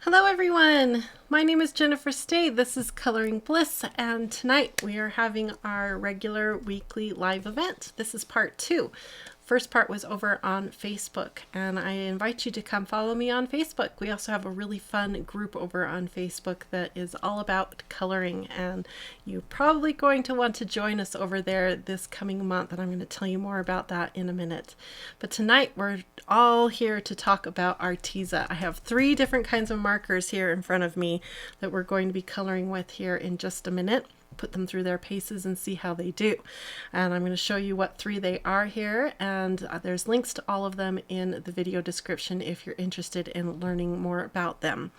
Hello everyone! My name is Jennifer Stade. This is Coloring Bliss, and tonight we are having our regular weekly live event. This is part 2. First part was over on Facebook, and I invite you to come follow me on Facebook. We also have a really fun group over on Facebook that is all about coloring, and you're probably going to want to join us over there this coming month, and I'm going to tell you more about that in a minute. But tonight we're all here to talk about Arteza. I have 3 different kinds of markers here in front of me that we're going to be coloring with here in just a minute. Put them through their paces and see how they do. And I'm going to show you what 3 they are here, and there's links to all of them in the video description if you're interested in learning more about them.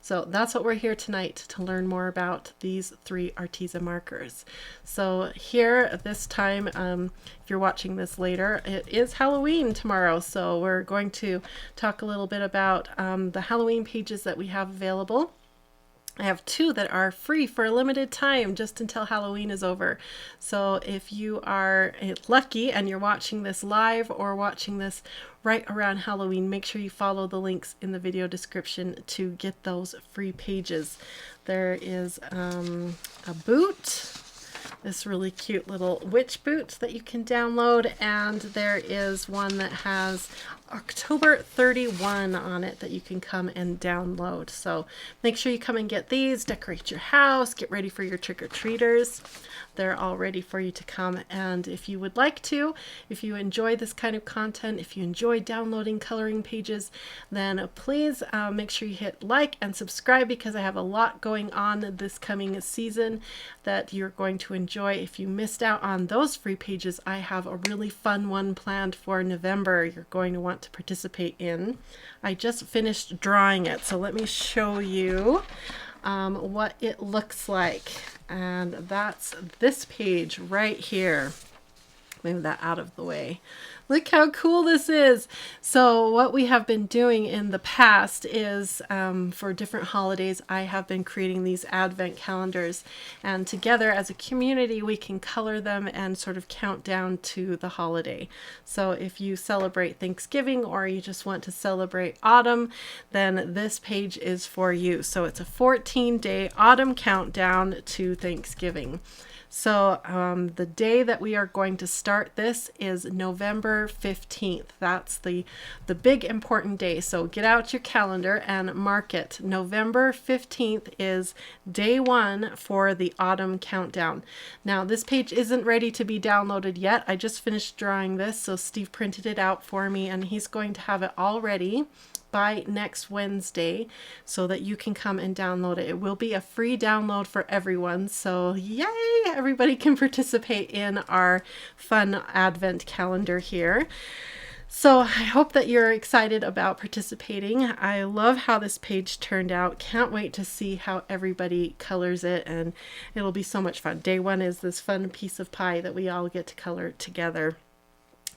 So that's what we're here tonight to learn more about, these 3 Arteza markers. So here at this time, if you're watching this later, it is Halloween tomorrow, so we're going to talk a little bit about the Halloween pages that we have available. I have 2 that are free for a limited time just until Halloween is over. So if you are lucky and you're watching this live or watching this right around Halloween, make sure you follow the links in the video description to get those free pages. There is a boot, this really cute little witch boot that you can download, and there is one that has October 31 on it that you can come and download. So make sure you come and get these, decorate your house, get ready for your trick-or-treaters. They're all ready for you to come, and if you would like to, if you enjoy this kind of content, if you enjoy downloading coloring pages, then please make sure you hit like and subscribe, because I have a lot going on this coming season that you're going to enjoy. If you missed out on those free pages, I have a really fun one planned for November you're going to want to participate in. I just finished drawing it, so let me show you what it looks like. And that's this page right here. Move that out of the way. Look how cool this is. So what we have been doing in the past is for different holidays, I have been creating these advent calendars, and together as a community we can color them and sort of count down to the holiday. So if you celebrate Thanksgiving or you just want to celebrate autumn, then this page is for you. So it's a 14-day autumn countdown to Thanksgiving. So the day that we are going to start this is November 15th. That's the big important day. So get out your calendar and mark it. November 15th is day 1 for the autumn countdown. Now this page isn't ready to be downloaded yet. I just finished drawing this, so Steve printed it out for me, and he's going to have it all ready by next Wednesday so that you can come and download it. It will be a free download for everyone, so yay! Everybody can participate in our fun advent calendar here. So I hope that you're excited about participating. I love how this page turned out. Can't wait to see how everybody colors it, and it'll be so much fun. Day 1 is this fun piece of pie that we all get to color together.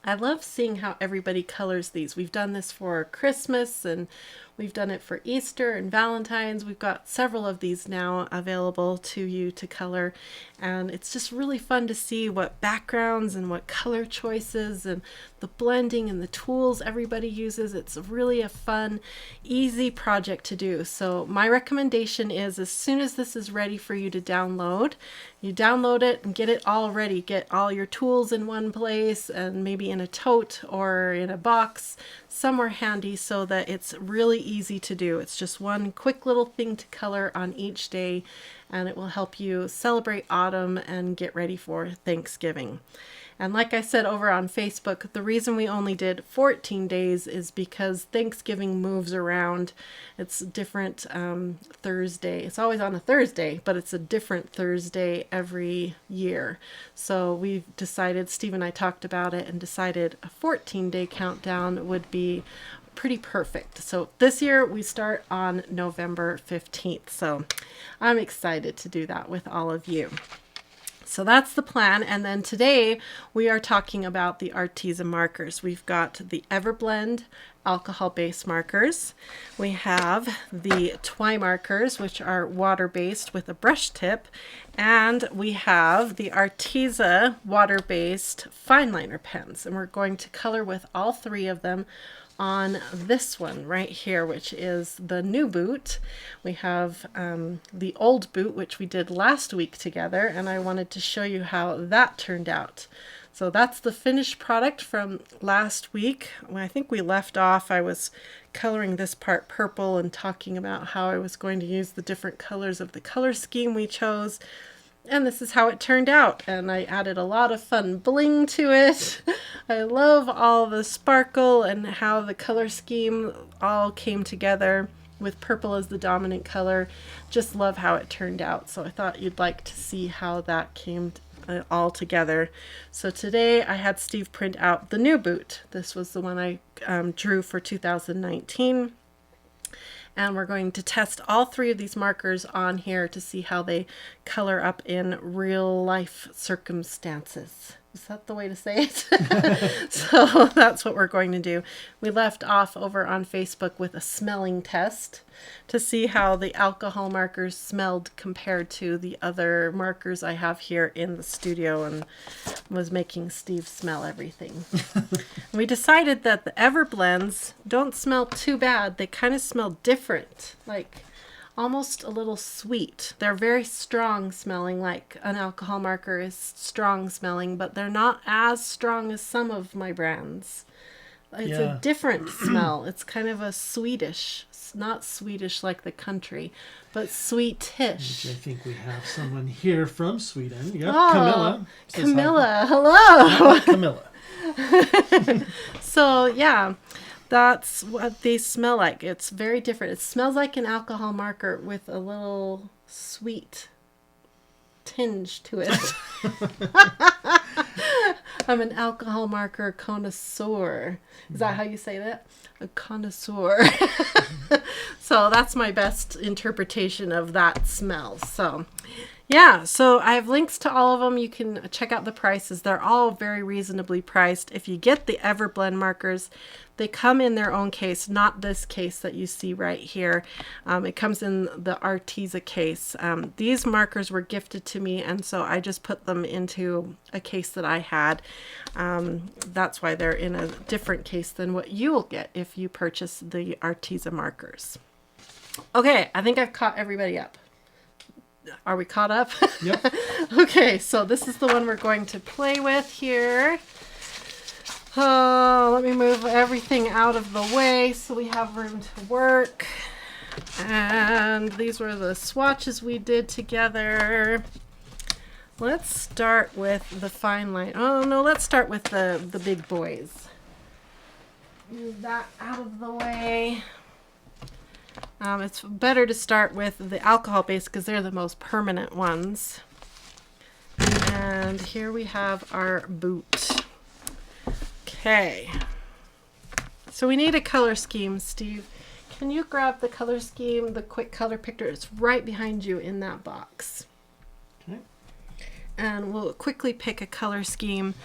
I love seeing how everybody colors these. We've done this for Christmas, and we've done it for Easter and Valentine's. We've got several of these now available to you to color, and it's just really fun to see what backgrounds and what color choices and the blending and the tools everybody uses. It's really a fun, easy project to do. So my recommendation is, as soon as this is ready for you to download, you download it and get it all ready. Get all your tools in one place, and maybe in a tote or in a box somewhere handy, so that it's really easy to do. It's just one quick little thing to color on each day, and it will help you celebrate autumn and get ready for Thanksgiving. And like I said over on Facebook, the reason we only did 14 days is because Thanksgiving moves around. It's different Thursday. It's always on a Thursday, but it's a different Thursday every year. So we've decided, Steve and I talked about it and decided a 14-day countdown would be pretty perfect. So this year we start on November 15th. So I'm excited to do that with all of you. So that's the plan, and then today we are talking about the Arteza markers. We've got the Everblend alcohol-based markers. We have the TwiMarkers, which are water-based with a brush tip, and we have the Arteza water-based fine liner pens, and we're going to color with all 3 of them on this one right here, which is the new boot. We have the old boot, which we did last week together, and I wanted to show you how that turned out. So that's the finished product from last week. When I think we left off, I was coloring this part purple and talking about how I was going to use the different colors of the color scheme we chose. And this is how it turned out, and I added a lot of fun bling to it. I love all the sparkle and how the color scheme all came together with purple as the dominant color. Just love how it turned out, so I thought you'd like to see how that came all together. So today I had Steve print out the new boot. This was the one I drew for 2019. And we're going to test all 3 of these markers on here to see how they color up in real life circumstances. Is that the way to say it? So that's what we're going to do. We left off over on Facebook with a smelling test to see how the alcohol markers smelled compared to the other markers I have here in the studio, and was making Steve smell everything. We decided that the Everblends don't smell too bad. They kind of smell different, like almost a little sweet. They're very strong smelling, like an alcohol marker is strong smelling, but they're not as strong as some of my brands. It's a different smell. It's kind of a Swedish, not Swedish like the country, but sweetish. Which I think we have someone here from Sweden. Yep, Oh, Camilla. Camilla, hello. Camilla. So yeah, that's what they smell like. It's very different. It smells like an alcohol marker with a little sweet tinge to it. I'm an alcohol marker connoisseur. Is that how you say that? A connoisseur. So that's my best interpretation of that smell. So yeah, so I have links to all of them. You can check out the prices. They're all very reasonably priced. If you get the Everblend markers, they come in their own case, not this case that you see right here. It comes in the Arteza case. These markers were gifted to me, and so I just put them into a case that I had. That's why they're in a different case than what you will get if you purchase the Arteza markers. Okay, I think I've caught everybody up. Are we caught up? Yep. Okay, so this is the one we're going to play with here. Oh, let me move everything out of the way so we have room to work. And these were the swatches we did together. Let's start with the fine line. Oh no, let's start with the big boys. Move that out of the way. It's better to start with the alcohol base because they're the most permanent ones. And here we have our boot. Okay. So we need a color scheme, Steve. Can you grab the color scheme, the quick color picker? It's right behind you in that box. Okay. And we'll quickly pick a color scheme.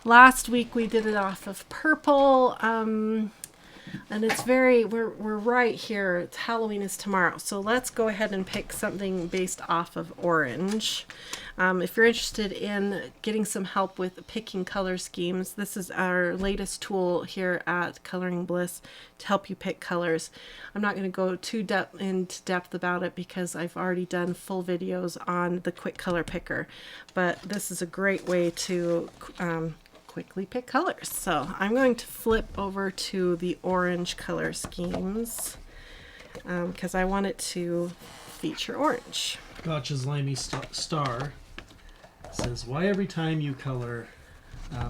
Last week we did it off of purple. And it's we're right here. It's Halloween is tomorrow. So let's go ahead and pick something based off of orange. If you're interested in getting some help with picking color schemes, this is our latest tool here at Coloring Bliss to help you pick colors. I'm not going to go too into depth about it because I've already done full videos on the quick color picker, but this is a great way to quickly pick colors. So I'm going to flip over to the orange color schemes because I want it to feature orange. Gotcha's Limey Star says, why every time you color,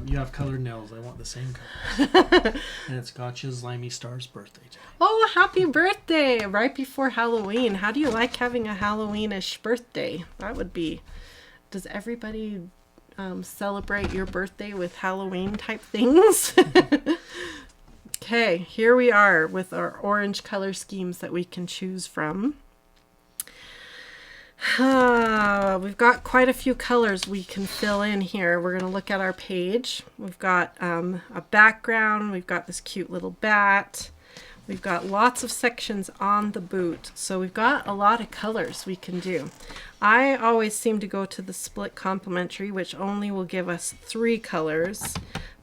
you have colored nails? I want the same colors. And it's Gotcha's Limey Star's birthday today. Oh, happy birthday! Right before Halloween. How do you like having a Halloweenish birthday? That would be... Does everybody celebrate your birthday with Halloween type things? Okay, here we are with our orange color schemes that we can choose from. We've got quite a few colors we can fill in here. We're going to look at our page. We've got a background. We've got this cute little bat. We've got lots of sections on the boot. So we've got a lot of colors we can do. I always seem to go to the split complementary, which only will give us 3 colors.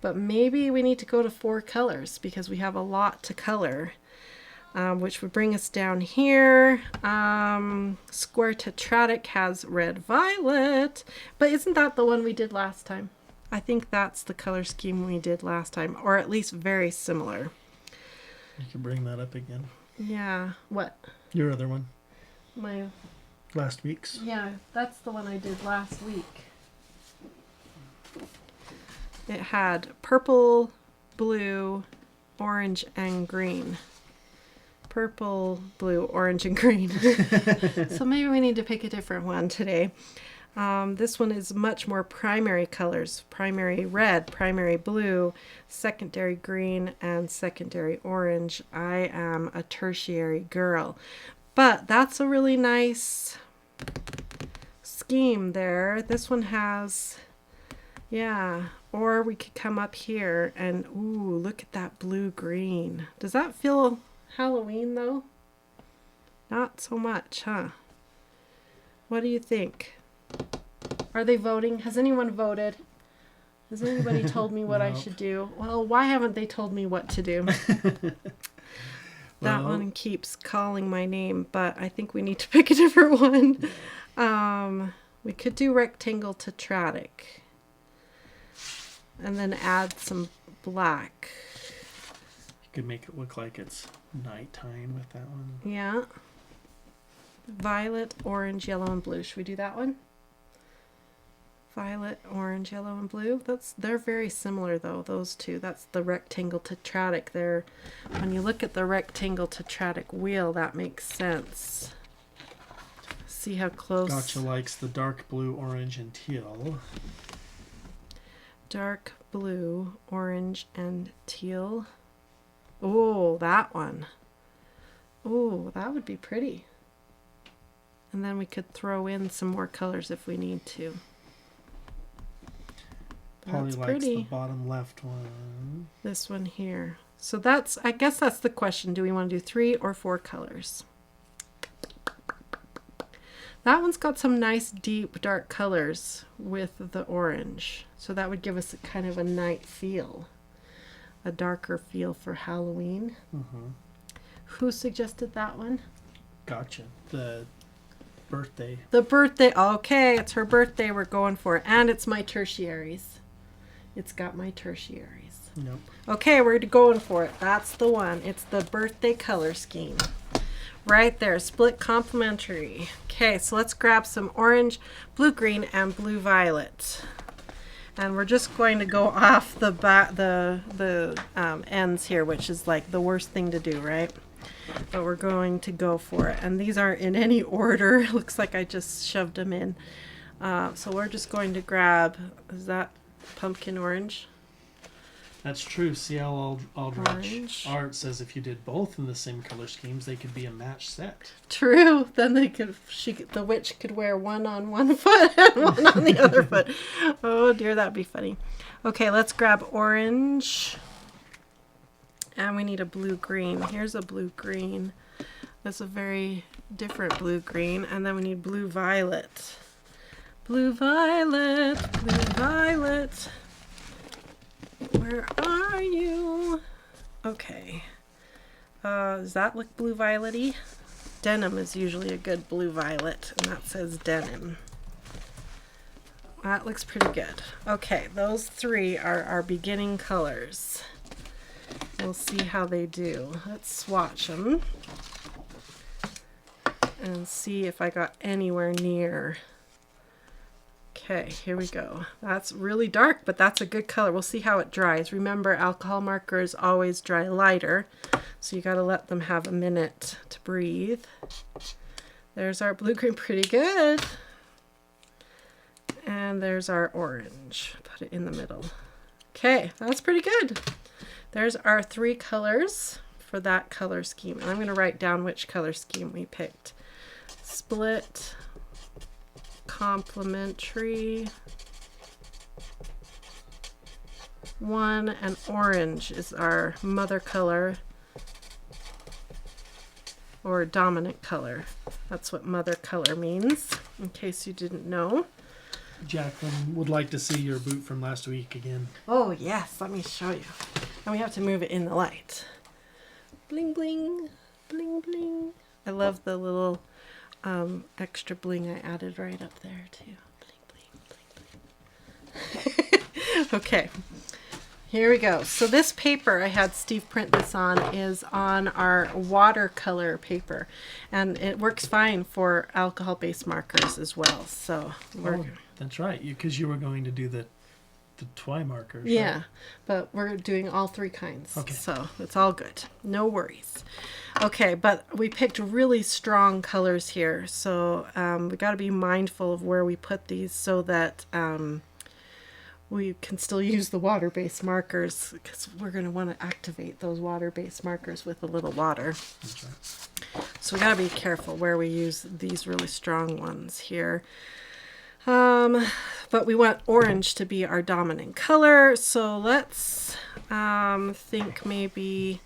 but maybe we need to go to 4 colors because we have a lot to color, which would bring us down here. Square Tetradic has red violet, but isn't that the one we did last time? I think that's the color scheme we did last time, or at least very similar. You can bring that up again. Yeah. What? Your other one. My... Last week's. Yeah, that's the one I did last week. It had purple, blue, orange, and green. Purple, blue, orange, and green. So maybe we need to pick a different one today. This one is much more primary colors. Primary red, primary blue, secondary green, and secondary orange. I am a tertiary girl. But that's a really nice scheme there. This one has, yeah, or we could come up here and, ooh, look at that blue-green. Does that feel Halloween, though? Not so much, huh? What do you think? Are they voting? Has anyone voted? Has anybody told me what I should do? Well, why haven't they told me what to do? That one keeps calling my name, but I think we need to pick a different one. We could do rectangle tetradic. And then add some black. You could make it look like it's nighttime with that one. Yeah. Violet, orange, yellow, and blue. Should we do that one? Violet, orange, yellow, and blue. They're very similar though, those two. That's the rectangle tetradic there. When you look at the rectangle tetradic wheel, that makes sense. See how close. Gotcha likes the dark blue, orange, and teal. Dark blue, orange, and teal. Oh, that one. Oh, that would be pretty. And then we could throw in some more colors if we need to. Polly That's likes pretty. the bottom left one. This one here. So that's, I guess that's the question. Do we want to do 3 or 4 colors? That one's got some nice deep dark colors with the orange. So that would give us a kind of a night feel. A darker feel for Halloween. Mm-hmm. Who suggested that one? Gotcha. The birthday. The birthday. Okay, it's her birthday. We're going for it. And it's my tertiaries. It's got my tertiaries. Nope. Okay, we're going for it. That's the one. It's the birthday color scheme. Right there, split complementary. Okay, so let's grab some orange, blue green, and blue violet. And we're just going to go off the ends here, which is like the worst thing to do, right? But we're going to go for it. And these aren't in any order. Looks like I just shoved them in. So we're just going to grab, is that pumpkin orange? That's true. CL Aldrich Orange. Art says if you did both in the same color schemes, they could be a match set. True. Then they could. The witch could wear one on one foot and one on the other foot. Oh dear, that'd be funny. Okay, let's grab orange, and we need a blue green. Here's a blue green. That's a very different blue green, and then we need blue violet. Blue violet. Blue violet. Where are you? Okay. Does that look blue violet-y? Denim is usually a good blue violet, and that says denim. That looks pretty good. Okay, those 3 are our beginning colors. We'll see how they do. Let's swatch them and see if I got anywhere near. Okay, here we go. That's really dark, but that's a good color. We'll see how it dries. Remember, alcohol markers always dry lighter, so you got to let them have a minute to breathe. There's our blue-green, pretty good. And there's our orange. Put it in the middle. Okay, that's pretty good. There's our 3 colors for that color scheme. And I'm going to write down which color scheme we picked. Split, complementary, 1, and orange is our mother color or dominant color. That's what mother color means, in case you didn't know. Jacqueline would like to see your boot from last week again. Oh yes, let me show you. And we have to move it in the light. Bling bling, bling bling. I love the little extra bling I added right up there too. Bling bling, bling bling. Okay, here we go. So this paper, I had Steve print this on, is on our watercolor paper. And it works fine for alcohol-based markers as well. So we're... Oh, that's right, because you were going to do the TwiMarkers. Yeah, right? but we're doing all three kinds. Okay. So it's all good. No worries. Okay, but we picked really strong colors here. So we got to be mindful of where we put these so that we can still use the water-based markers, because we're going to want to activate those water-based markers with a little water. That's right. So we got to be careful where we use these really strong ones here. But we want orange to be our dominant color, so let's think maybe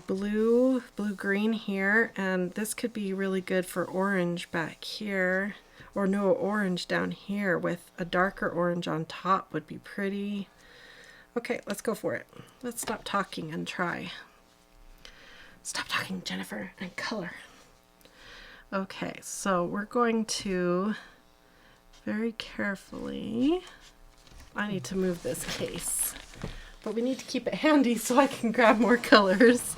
blue green here, and this could be really good for orange back here, or no, orange down here with a darker orange on top would be pretty. Okay, let's go for it. Let's stop talking and try. Stop talking, Jennifer, and color. Okay, so we're going to very carefully, I need to move this case, but we need to keep it handy so I can grab more colors.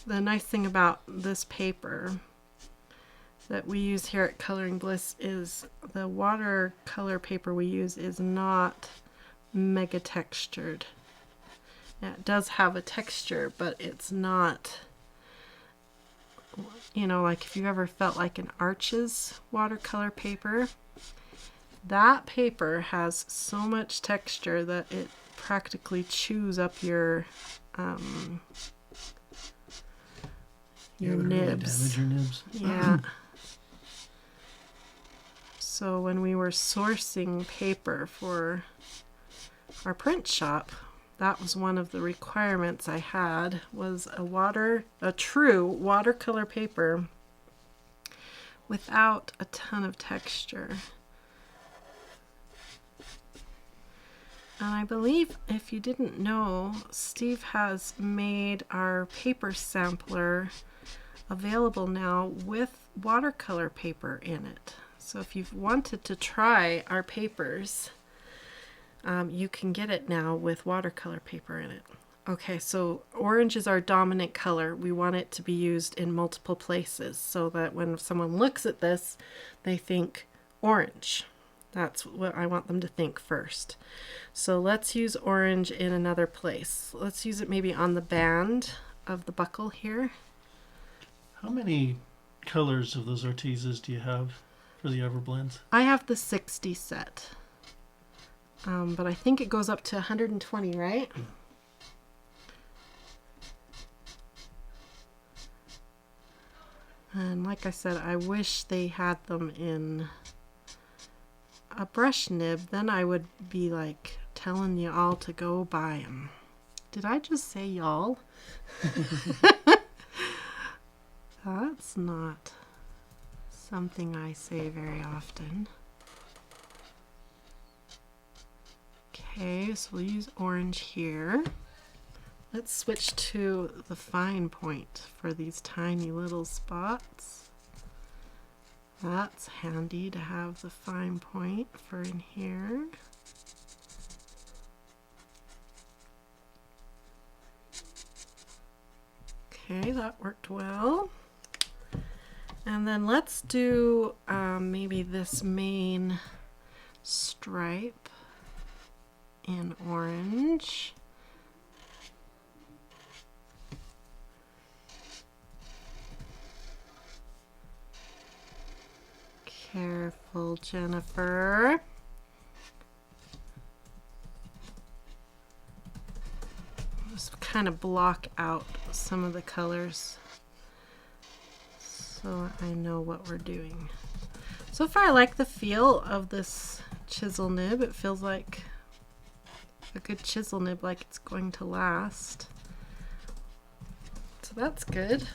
The nice thing about this paper that we use here at Coloring Bliss is the watercolor paper we use is not mega textured. Yeah, it does have a texture, but it's not, you know, like if you ever felt like an Arches watercolor paper, that paper has so much texture that it practically chews up your Really nibs. damage your nibs. Yeah. So when we were sourcing paper for our print shop, that was one of the requirements I had, was a true watercolor paper without a ton of texture. And I believe, if you didn't know, Steve has made our paper sampler available now with watercolor paper in it. So if you've wanted to try our papers, you can get it now with watercolor paper in it. Okay, so orange is our dominant color. We want it to be used in multiple places so that when someone looks at this, they think orange. That's what I want them to think first. So let's use orange in another place. Let's use it maybe on the band of the buckle here. How many colors of those Artezas do you have for the Everblends? I have the 60 set. But I think it goes up to 120, right? And like I said, I wish they had them in a brush nib. Then I would be like telling you all to go buy them. Did I just say y'all? That's not something I say very often. Okay, so we'll use orange here. Let's switch to the fine point for these tiny little spots. That's handy to have the fine point for in here. Okay, that worked well. And then let's do maybe this main stripe in orange. Careful, Jennifer. Just kind of block out some of the colors so I know what we're doing. So far I like the feel of this chisel nib. It feels like a good chisel nib, like it's going to last. So that's good.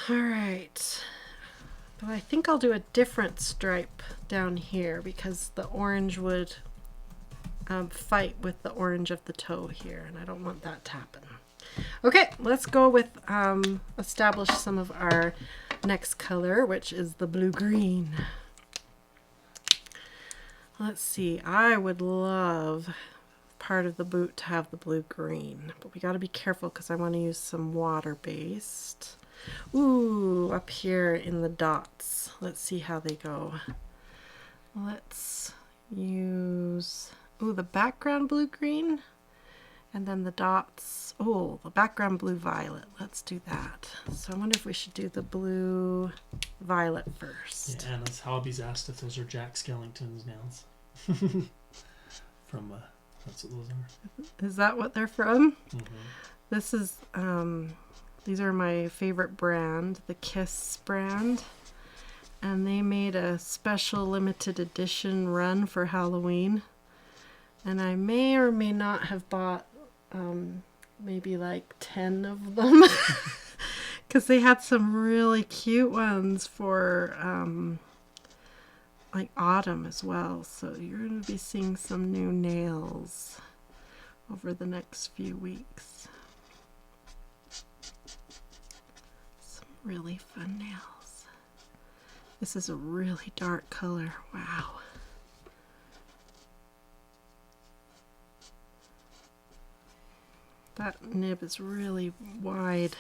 All right. But I think I'll do a different stripe down here because the orange would fight with the orange of the toe here, and I don't want that to happen. Okay, let's go with establish some of our next color, which is the blue-green. Let's see, I would love part of the boot to have the blue-green, but we got to be careful because I want to use some water-based. Ooh, up here in the dots. Let's see how they go. Let's use, ooh, the background blue-green, and then the dots. Oh, the background blue-violet. Let's do that. So I wonder if we should do the blue-violet first. Yeah, Anna's hobbies asked if those are Jack Skellington's nails. From, that's what those are. Is that what they're from? Mm-hmm. This is, these are my favorite brand, the Kiss brand. And they made a special limited edition run for Halloween. And I may or may not have bought maybe like 10 of them. Because they had some really cute ones for like autumn as well. So you're going to be seeing some new nails over the next few weeks. Some really fun nails. This is a really dark color. Wow. That nib is really wide.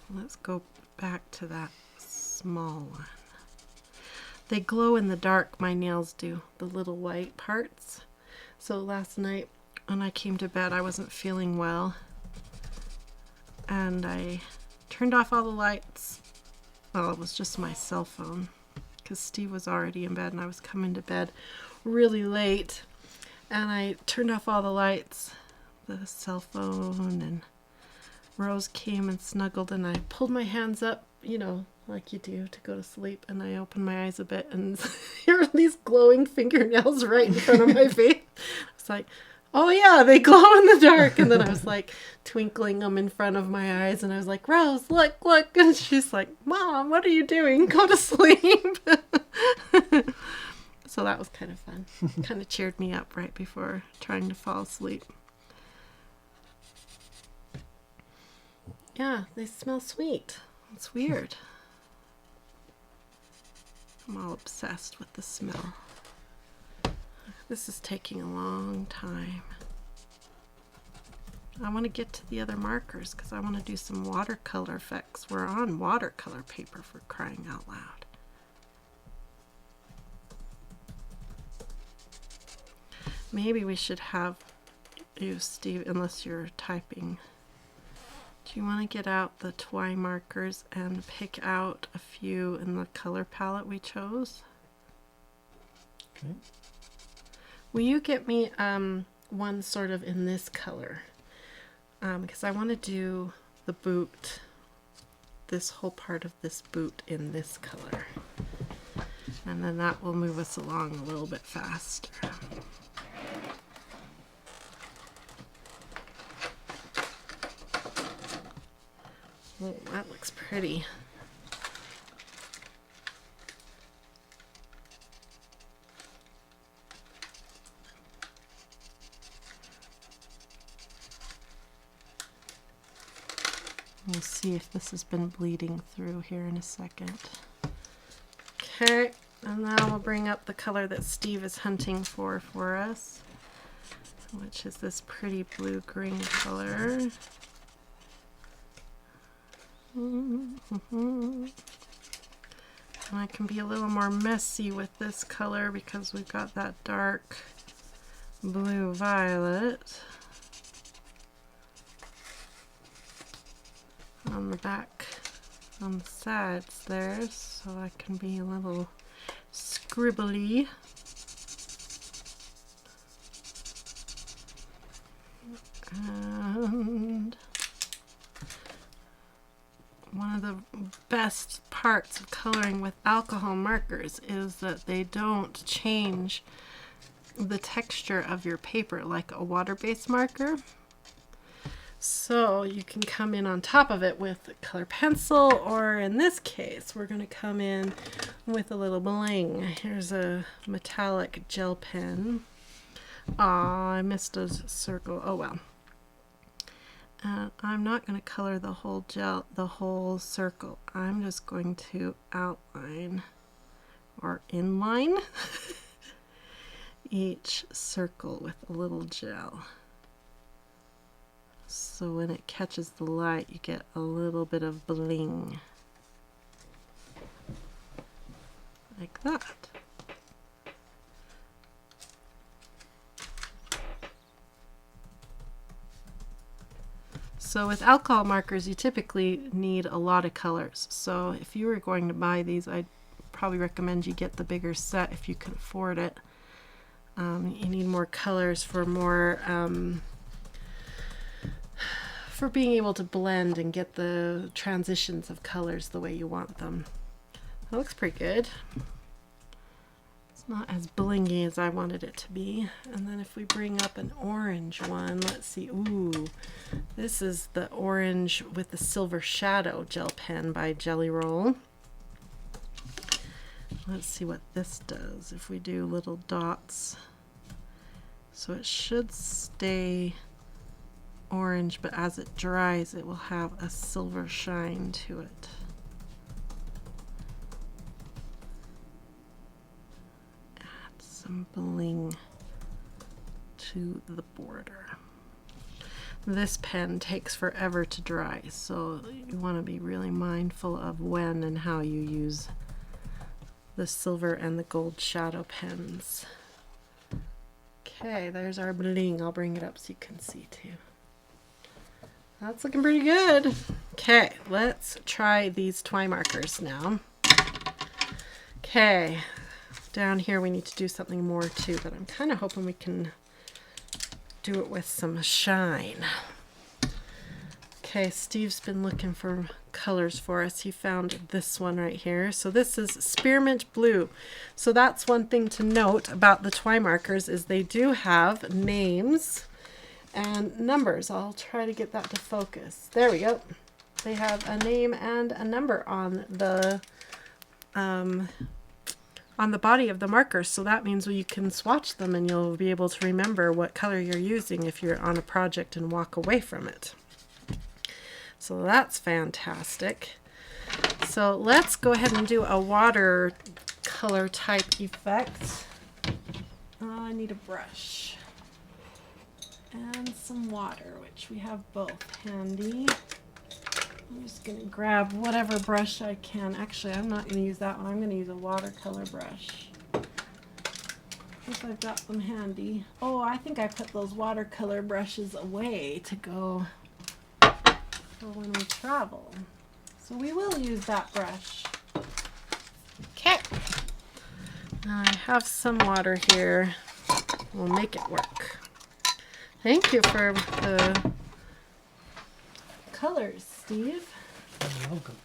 Let's go back to that small one. They glow in the dark, my nails do, the little white parts. So last night when I came to bed, I wasn't feeling well. And I turned off all the lights. Well, it was just my cell phone because Steve was already in bed and I was coming to bed really late. And I turned off all the lights, the cell phone, and Rose came and snuggled and I pulled my hands up, you know, like you do to go to sleep, and I opened my eyes a bit and here are these glowing fingernails right in front of my face. I was like, oh yeah, they glow in the dark. And then I was like twinkling them in front of my eyes and I was like, Rose, look, look. And she's like, Mom, what are you doing? Go to sleep. So that was kind of fun. Kind of cheered me up right before trying to fall asleep. Yeah, they smell sweet. It's weird. I'm all obsessed with the smell. This is taking a long time. I want to get to the other markers because I want to do some watercolor effects. We're on watercolor paper, for crying out loud. Maybe we should have you, Steve, unless you're typing. Do you want to get out the TwiMarkers and pick out a few in the color palette we chose? Okay. Will you get me one sort of in this color? Because I want to do the boot, this whole part of this boot in this color. And then that will move us along a little bit faster. Oh, that looks pretty. We'll see if this has been bleeding through here in a second. Okay, and now we'll bring up the color that Steve is hunting for us, which is this pretty blue-green color. And I can be a little more messy with this color because we've got that dark blue-violet on the back, on the sides there, so I can be a little scribbly. And one of the best parts of coloring with alcohol markers is that they don't change the texture of your paper like a water-based marker. So you can come in on top of it with a color pencil, or in this case, we're going to come in with a little bling. Here's a metallic gel pen. Aw, I missed a circle. Oh well. I'm not going to color the whole circle. I'm just going to outline or inline each circle with a little gel. So when it catches the light, you get a little bit of bling. Like that. So with alcohol markers, you typically need a lot of colors. So if you were going to buy these, I'd probably recommend you get the bigger set if you can afford it. You need more colors for for being able to blend and get the transitions of colors the way you want them. That looks pretty good. It's not as blingy as I wanted it to be. And then if we bring up an orange one, let's see. Ooh, this is the orange with the silver shadow gel pen by Jelly Roll. Let's see what this does if we do little dots. So it should stay orange, but as it dries, it will have a silver shine to it. Add some bling to the border. This pen takes forever to dry, so you want to be really mindful of when and how you use the silver and the gold shadow pens. Okay, there's our bling. I'll bring it up so you can see too. That's looking pretty good. Okay, let's try these TwiMarkers now. Okay, down here we need to do something more too, but I'm kind of hoping we can do it with some shine. Okay, Steve's been looking for colors for us. He found this one right here. So this is Spearmint Blue. So that's one thing to note about the TwiMarkers is they do have names and numbers. I'll try to get that to focus. There we go. They have a name and a number on the body of the markers. So that means you can swatch them and you'll be able to remember what color you're using if you're on a project and walk away from it. So that's fantastic. So let's go ahead and do a watercolor type effect. I need a brush and some water, which we have both handy. I'm just going to grab whatever brush I can. Actually, I'm not going to use that one. I'm going to use a watercolor brush if I've got them handy. Oh, I think I put those watercolor brushes away to go for when we travel. So we will use that brush. Okay. Now I have some water here. We'll make it work. Thank you for the colors, Steve. You're welcome.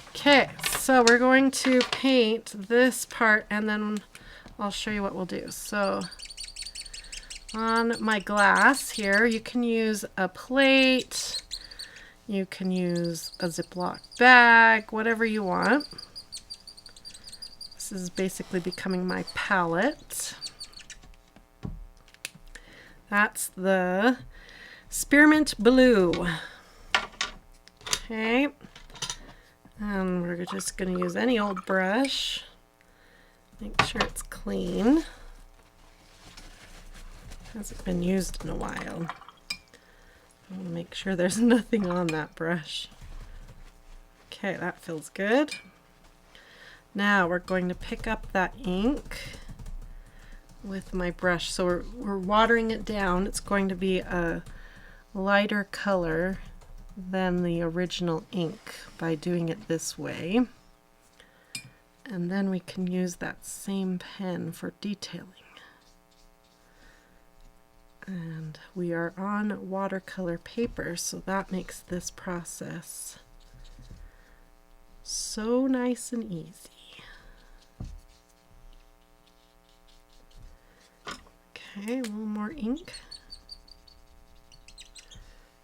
Okay, so we're going to paint this part and then I'll show you what we'll do. So on my glass here, you can use a plate, you can use a Ziploc bag, whatever you want. This is basically becoming my palette. That's the Spearmint Blue. Okay. And we're just going to use any old brush. Make sure it's clean. Hasn't been used in a while. I want to make sure there's nothing on that brush. Okay, that feels good. Now we're going to pick up that ink with my brush. So we're watering it down. It's going to be a lighter color than the original ink by doing it this way. And then we can use that same pen for detailing. And we are on watercolor paper, so that makes this process so nice and easy. Okay, a little more ink.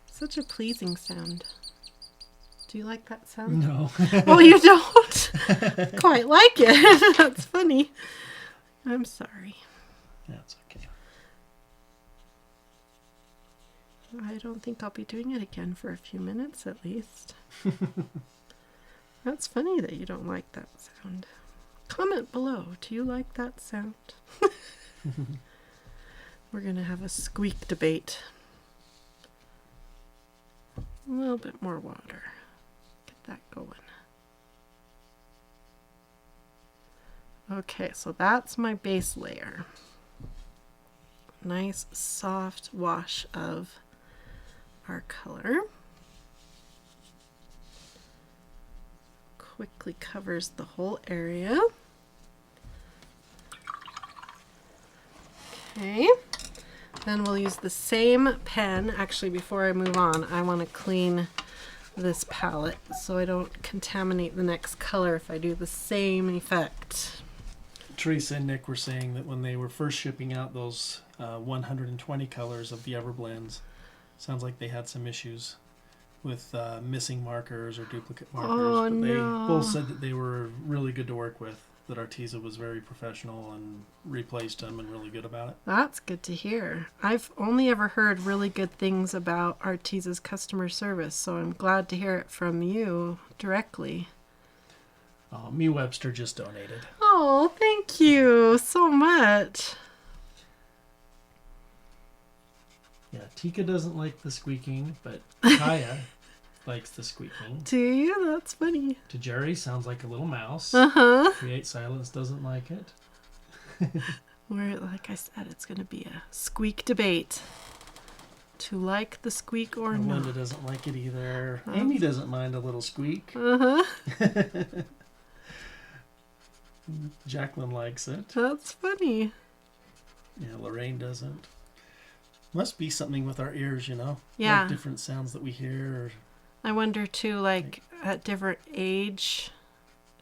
This such a pleasing sound. Do you like that sound? No. Oh, you don't? Quite like it. That's funny. I'm sorry. That's okay. I don't think I'll be doing it again for a few minutes at least. That's funny that you don't like that sound. Comment below. Do you like that sound? We're going to have a squeak debate. A little bit more water. Get that going. Okay, so that's my base layer. Nice soft wash of our color. Quickly covers the whole area. Okay, then we'll use the same pen. Actually, before I move on, I want to clean this palette so I don't contaminate the next color if I do the same effect. Teresa and Nick were saying that when they were first shipping out those 120 colors of the Everblends, sounds like they had some issues with missing markers or duplicate markers. Oh, but they no. both said that they were really good to work with, that Arteza was very professional and replaced them and really good about it. That's good to hear. I've only ever heard really good things about Arteza's customer service, so I'm glad to hear it from you directly. Me Webster just donated. Oh, thank you so much. Yeah, Tika doesn't like the squeaking, but Kaya likes the squeaking. Do you? That's funny. To Jerry, sounds like a little mouse. Uh-huh. Create Silence doesn't like it. Where, like I said, it's going to be a squeak debate. To like the squeak or not. Linda doesn't like it either. Amy doesn't mind a little squeak. Uh-huh. Jacqueline likes it. That's funny. Yeah, Lorraine doesn't. Must be something with our ears, you know? Yeah. Like different sounds that we hear. I wonder too, like at different age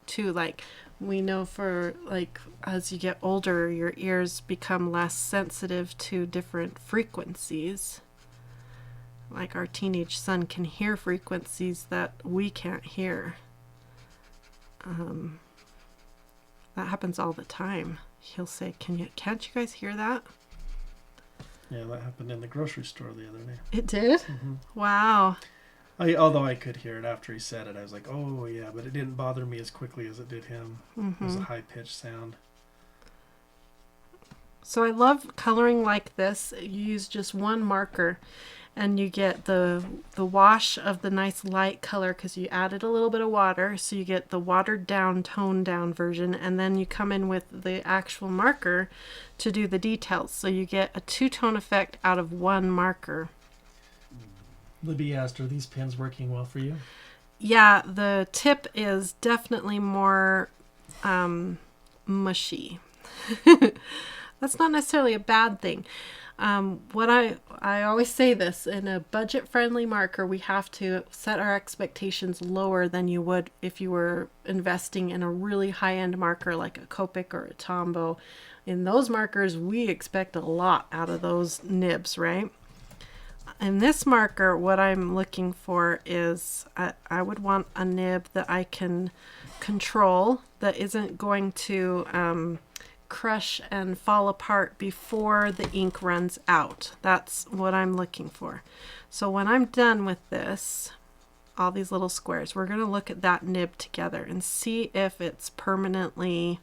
too, like we know for like as you get older your ears become less sensitive to different frequencies. Like our teenage son can hear frequencies that we can't hear. That happens all the time. He'll say, can't you guys hear that? Yeah, that happened in the grocery store the other day. It did? Mm-hmm. Wow. Although I could hear it after he said it, I was like, oh yeah, but it didn't bother me as quickly as it did him. Mm-hmm. It was a high-pitched sound. So I love coloring like this. You use just one marker and you get the wash of the nice light color because you added a little bit of water, so you get the watered down, toned down version, and then you come in with the actual marker to do the details. So you get a two-tone effect out of one marker. Libby asked, are these pens working well for you? Yeah, the tip is definitely more mushy. That's not necessarily a bad thing. What I always say this, in a budget-friendly marker, we have to set our expectations lower than you would if you were investing in a really high-end marker like a Copic or a Tombow. In those markers, we expect a lot out of those nibs, right? In this marker, what I'm looking for is I would want a nib that I can control, that isn't going to crush and fall apart before the ink runs out. That's what I'm looking for. So when I'm done with this, all these little squares, we're going to look at that nib together and see if it's permanently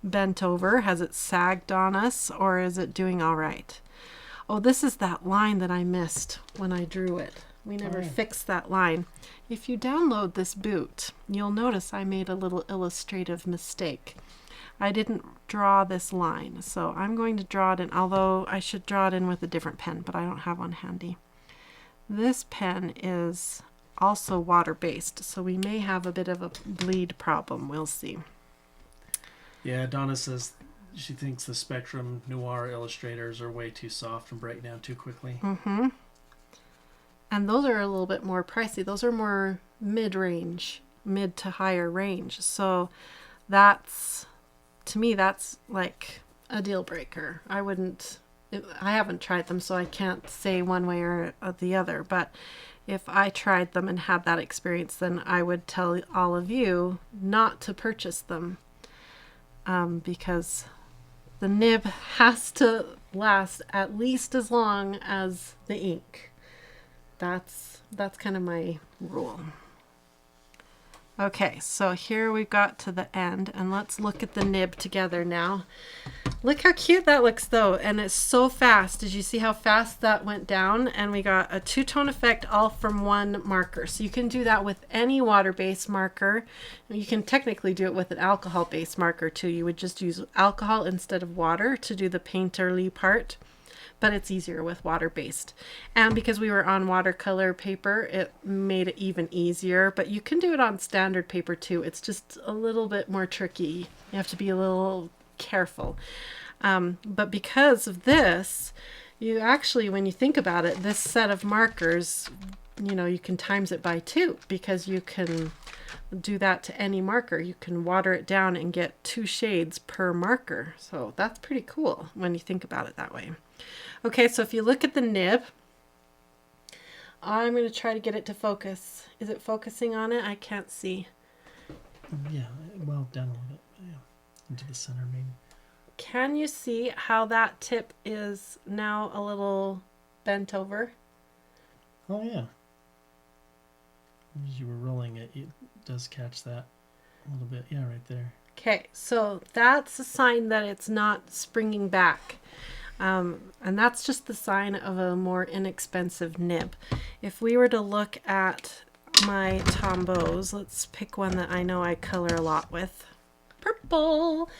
bent over. Has it sagged on us, or is it doing all right? Oh, this is that line that I missed when I drew it. We never fixed that line. If you download this boot, you'll notice I made a little illustrative mistake. I didn't draw this line, so I'm going to draw it in, although I should draw it in with a different pen, but I don't have one handy. This pen is also water-based, so we may have a bit of a bleed problem. We'll see. Yeah, Donna says she thinks the Spectrum Noir illustrators are way too soft and break down too quickly. Mm-hmm. And those are a little bit more pricey. Those are more mid-range, mid to higher range. So that's, to me, that's like a deal breaker. I wouldn't I haven't tried them, so I can't say one way or the other, but if I tried them and had that experience, then I would tell all of you not to purchase them, because the nib has to last at least as long as the ink. That's kind of my rule. Okay, so here we've got to the end, and let's look at the nib together now. Look how cute that looks though, and it's so fast. Did you see how fast that went down? And we got a two-tone effect all from one marker. So you can do that with any water-based marker. You can technically do it with an alcohol-based marker too. You would just use alcohol instead of water to do the painterly part, but it's easier with water-based. And because we were on watercolor paper, it made it even easier, but you can do it on standard paper too. It's just a little bit more tricky. You have to be a little careful. But because of this, you actually, when you think about it, this set of markers, you know, you can times it by 2, because you can do that to any marker. You can water it down and get 2 shades per marker. So that's pretty cool when you think about it that way. Okay, so if you look at the nib, I'm going to try to get it to focus. Is it focusing on it? I can't see. Yeah, well, down a little bit. Yeah, into the center maybe. Can you see how that tip is now a little bent over? Oh yeah. As you were rolling it, it does catch that a little bit. Yeah, right there. Okay, so that's a sign that it's not springing back. And that's just the sign of a more inexpensive nib. If we were to look at my Tombows, let's pick one that I know I color a lot with. Purple!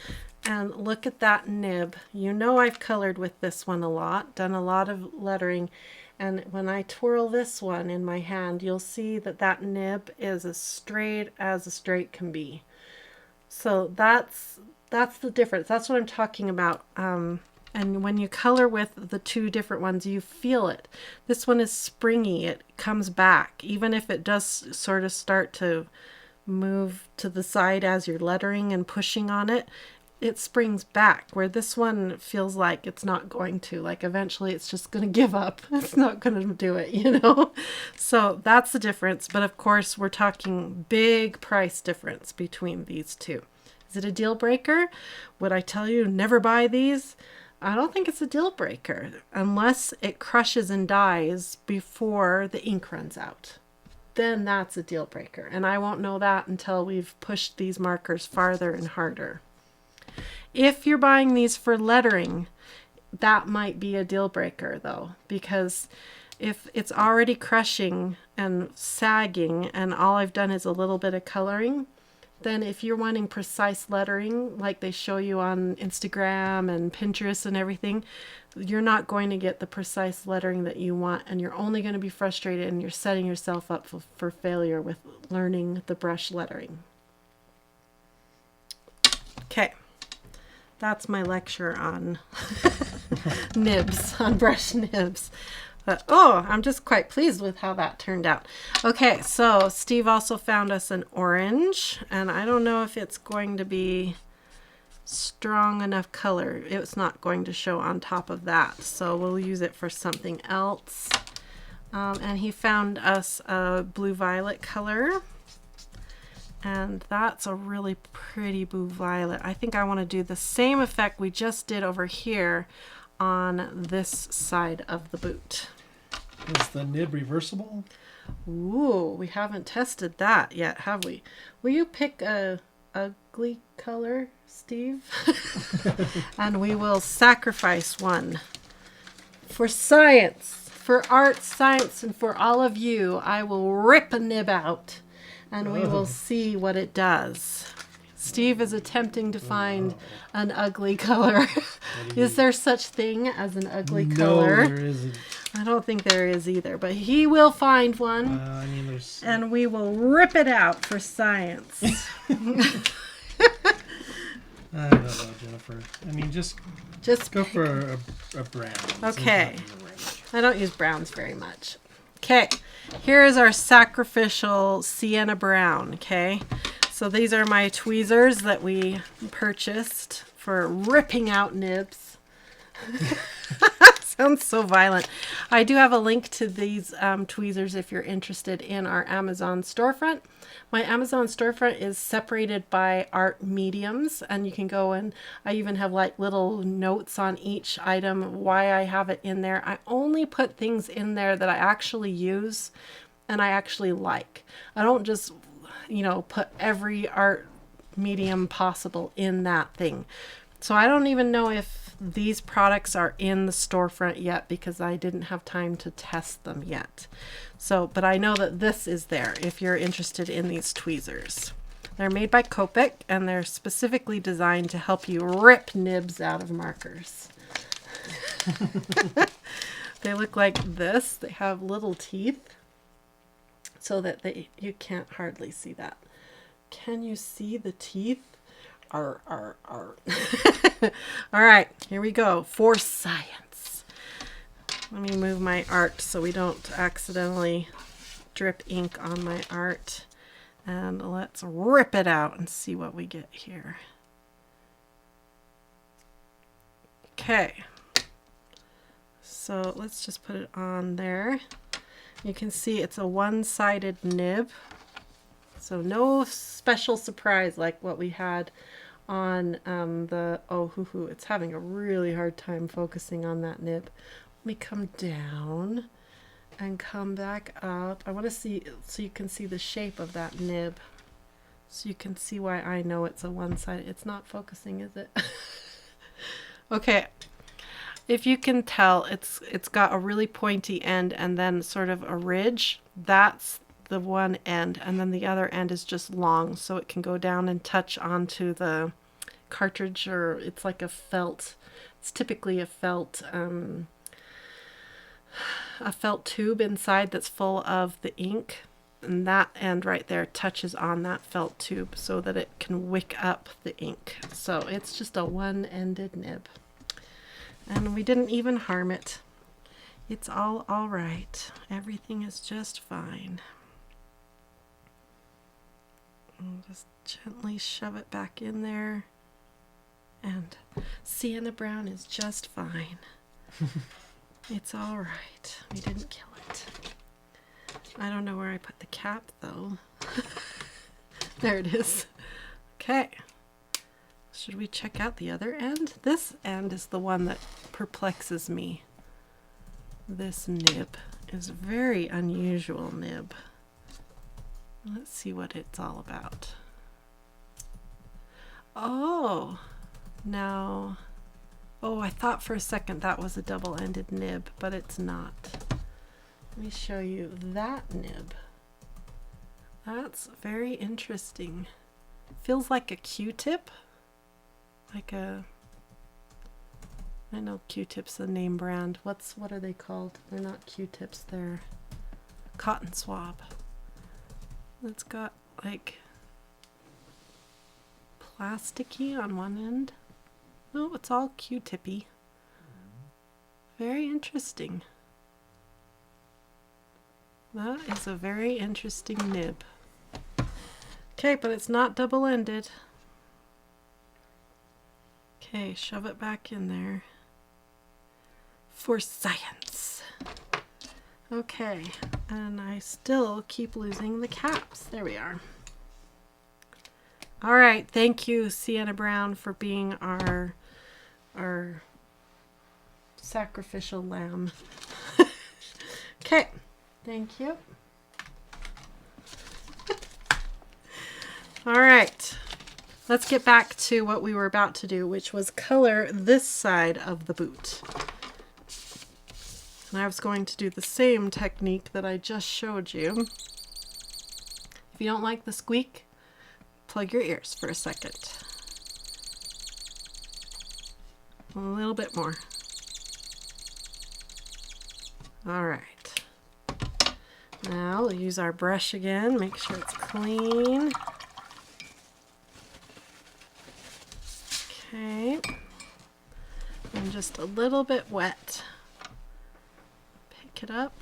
And look at that nib. You know I've colored with this one a lot, done a lot of lettering. And when I twirl this one in my hand, you'll see that that nib is as straight as a straight can be. So that's the difference. That's what I'm talking about. And when you color with the 2 different ones, you feel it. This one is springy. It comes back. Even if it does sort of start to move to the side as you're lettering and pushing on it, it springs back, where this one feels like it's not going to. Like eventually it's just going to give up. It's not going to do it, you know? So that's the difference. But of course, we're talking big price difference between these 2. Is it a deal breaker? Would I tell you never buy these? I don't think it's a deal breaker unless it crushes and dies before the ink runs out. Then that's a deal breaker. And I won't know that until we've pushed these markers farther and harder. If you're buying these for lettering, that might be a deal breaker though, because if it's already crushing and sagging and all I've done is a little bit of coloring, then if you're wanting precise lettering like they show you on Instagram and Pinterest and everything, you're not going to get the precise lettering that you want, and you're only going to be frustrated, and you're setting yourself up for failure with learning the brush lettering. Okay, that's my lecture on nibs, on brush nibs. But, oh, I'm just quite pleased with how that turned out. Okay, so Steve also found us an orange, and I don't know if it's going to be strong enough color. It's not going to show on top of that, so we'll use it for something else. And he found us a blue-violet color, and that's a really pretty blue-violet. I think I want to do the same effect we just did over here on this side of the boot. Is the nib reversible? Ooh, we haven't tested that yet, have we? Will you pick a ugly color, Steve? And we will sacrifice one. For science, for art, science, and for all of you, I will rip a nib out and we will see what it does. Steve is attempting to find an ugly color. Is there such thing as an ugly color? No, there isn't. I don't think there is either, but he will find one. I mean, there's... And we will rip it out for science. I don't know, Jennifer. I mean, just go for a brown. Okay. I don't use browns very much. Okay. Here is our sacrificial sienna brown. Okay. So these are my tweezers that we purchased for ripping out nibs. Sounds so violent. I do have a link to these tweezers if you're interested in our Amazon storefront. My Amazon storefront is separated by art mediums, and you can go and I even have like little notes on each item, why I have it in there. I only put things in there that I actually use and I actually like. I don't just, you know, put every art medium possible in that thing. So I don't even know if these products are in the storefront yet because I didn't have time to test them yet. So, but I know that this is there if you're interested in these tweezers. They're made by Copic and they're specifically designed to help you rip nibs out of markers. They look like this. They have little teeth so that you can't hardly see that. Can you see the teeth? Arr. All right, here we go. For science. Let me move my art so we don't accidentally drip ink on my art. And let's rip it out and see what we get here. Okay. So let's just put it on there. You can see it's a one-sided nib. So no special surprise like what we had on it's having a really hard time focusing on that nib. Let me come down and come back up. I want to see so you can see the shape of that nib. So you can see why I know it's a one-sided. It's not focusing, is it? Okay. If you can tell, it's got a really pointy end and then sort of a ridge. That's the one end, and then the other end is just long, so it can go down and touch onto the cartridge, or it's like a felt. It's typically a felt tube inside that's full of the ink, and that end right there touches on that felt tube so that it can wick up the ink. So it's just a one-ended nib, and we didn't even harm it. It's all right. Everything is just fine. I'll just gently shove it back in there. And sienna brown is just fine. It's all right. We didn't kill it. I don't know where I put the cap though. There it is. Okay. Should we check out the other end? This end is the one that perplexes me. This nib is a very unusual nib. Let's see what it's all about. Oh, now, I thought for a second that was a double-ended nib, but it's not. Let me show you that nib. That's very interesting. Feels like a Q-tip. I know Q-tip's the name brand. What are they called? They're not Q-tips, they're cotton swab. It's got like plasticky on one end. No, it's all Q-tippy. Very interesting. That is a very interesting nib. Okay, but it's not double-ended. Okay, shove it back in there. For science. Okay, and I still keep losing the caps. There we are. All right, thank you, Sienna Brown, for being our sacrificial lamb. Okay, thank you. All right, let's get back to what we were about to do, which was color this side of the boot. And I was going to do the same technique that I just showed you. If you don't like the squeak, plug your ears for a second. A little bit more. All right. Now we'll use our brush again, make sure it's clean. Okay. And just a little bit wet. Pick it up.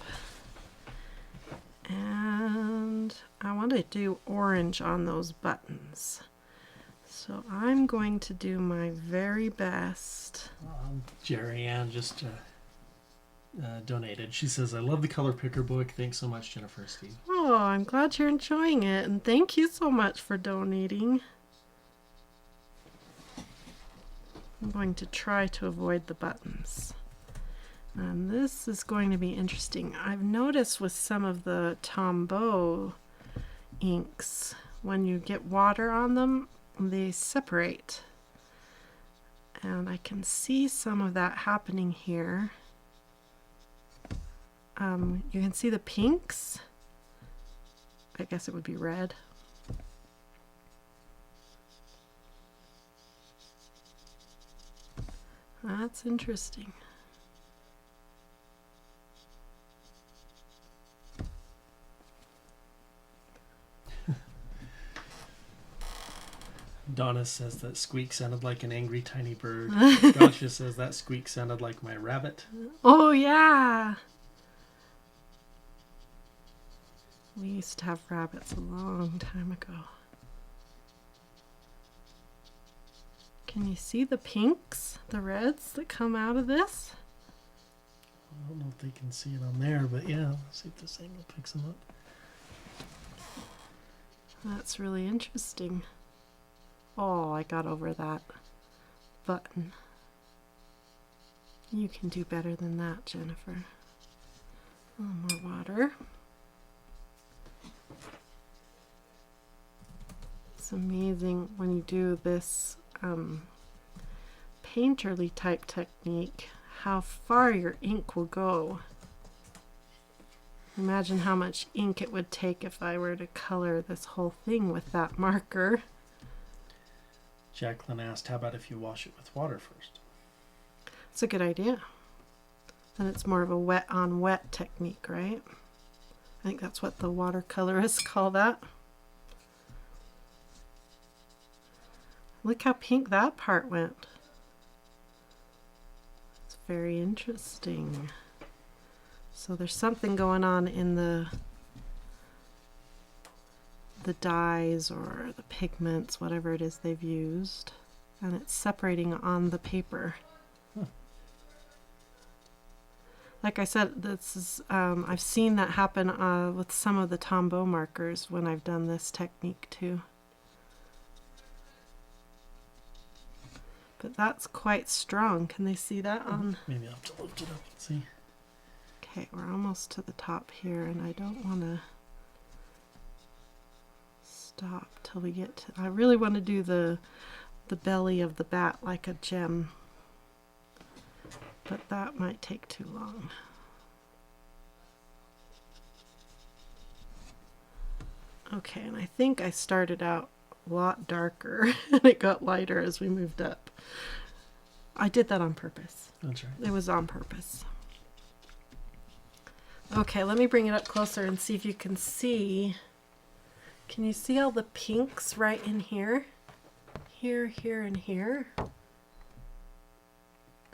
And I want to do orange on those buttons. So I'm going to do my very best. Jerry Ann just donated. She says, I love the color picker book. Thanks so much, Jennifer and Steve. Oh, I'm glad you're enjoying it, and thank you so much for donating. I'm going to try to avoid the buttons. And this is going to be interesting. I've noticed with some of the Tombow inks, when you get water on them, they separate. And I can see some of that happening here. You can see the pinks. I guess it would be red. That's interesting. Donna says that squeak sounded like an angry tiny bird. Gotcha says that squeak sounded like my rabbit. Oh yeah! We used to have rabbits a long time ago. Can you see the pinks, the reds that come out of this? I don't know if they can see it on there, but yeah, let's see if this angle picks them up. That's really interesting. Oh, I got over that button. You can do better than that, Jennifer. A little more water. It's amazing when you do this painterly type technique, how far your ink will go. Imagine how much ink it would take if I were to color this whole thing with that marker. Jacqueline asked, how about if you wash it with water first? It's a good idea. Then it's more of a wet on wet technique, right? I think that's what the watercolorists call that. Look how pink that part went. It's very interesting. So there's something going on in the dyes or the pigments, whatever it is they've used, and it's separating on the paper. Like I said, this is I've seen that happen with some of the Tombow markers when I've done this technique too. But that's quite strong. Can they see that on? Maybe I'll have to lift it up and see. Okay, we're almost to the top here, and I don't want to stop till we get to... I really want to do the belly of the bat like a gem, but that might take too long. Okay, and I think I started out a lot darker and it got lighter as we moved up. I did that on purpose. That's right. It was on purpose. Okay, let me bring it up closer and see if you can see. Can you see all the pinks right in here? Here, here, and here.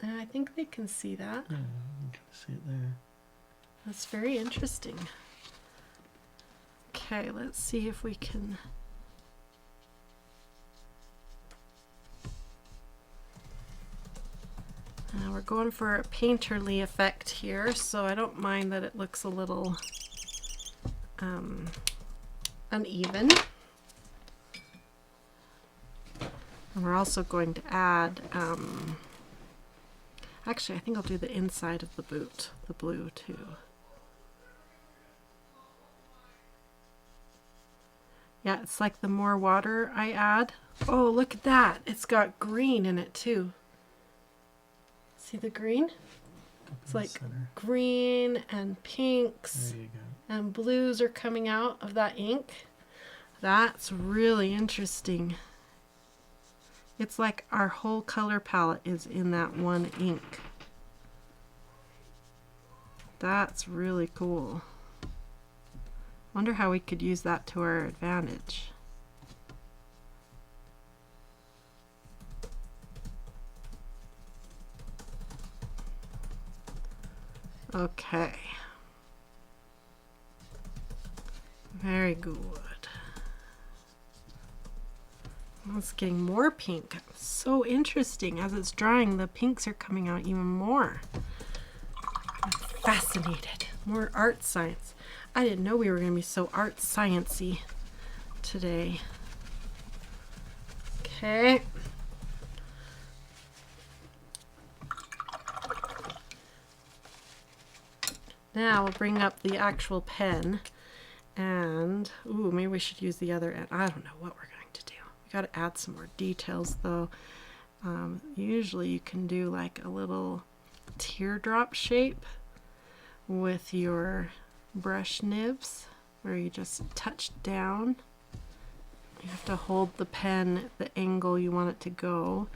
And I think they can see that. Yeah, you can see it there. That's very interesting. Okay, let's see if we can... we're going for a painterly effect here, so I don't mind that it looks a little uneven. And we're also going to add, actually I think I'll do the inside of the boot, the blue too. Yeah, it's like the more water I add. Oh, look at that. It's got green in it too. See the green? It's like center. Green and pinks There you go. and blues are coming out of that ink. That's really interesting. It's like our whole color palette is in that one ink. That's really cool. Wonder how we could use that to our advantage. Okay. Very good. It's getting more pink. So interesting. As it's drying, the pinks are coming out even more. fascinated. More art science. I didn't know we were going to be so art sciencey today. Okay. Now we'll bring up the actual pen and, ooh, maybe we should use the other end. I don't know what we're going to do. We got to add some more details though. Usually you can do like a little teardrop shape with your brush nibs where you just touch down. You have to hold the pen at the angle you want it to go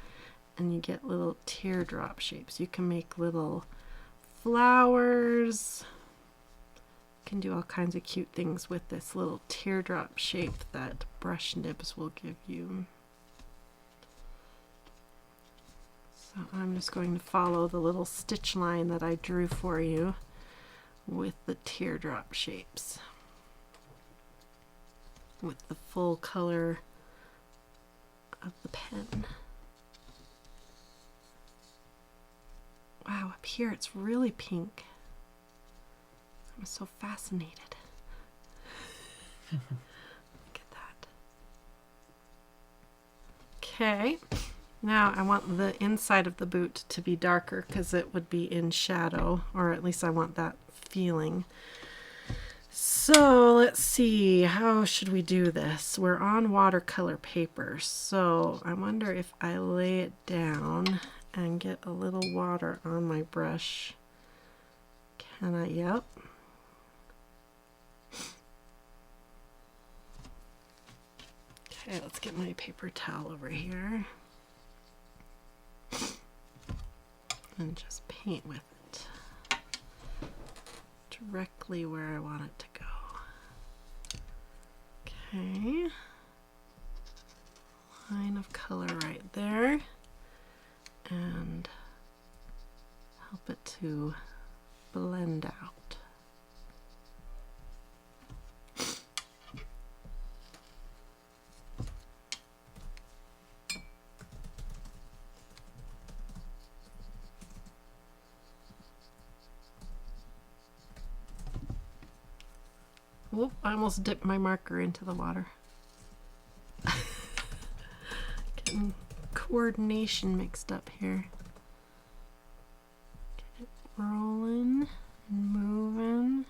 and you get little teardrop shapes. You can make little flowers. You can do all kinds of cute things with this little teardrop shape that brush nibs will give you. So I'm just going to follow the little stitch line that I drew for you with the teardrop shapes, with the full color of the pen. Wow, up here it's really pink. I'm so fascinated. Look at that. Okay, now I want the inside of the boot to be darker because it would be in shadow, or at least I want that feeling. So let's see, how should we do this? We're on watercolor paper, so I wonder if I lay it down and get a little water on my brush. Can I? Yep. Okay, let's get my paper towel over here and just paint with it directly where I want it to go. Okay, line of color right there, and help it to blend out. Whoop, I almost dipped my marker into the water. Getting coordination mixed up here. Get it rolling and moving.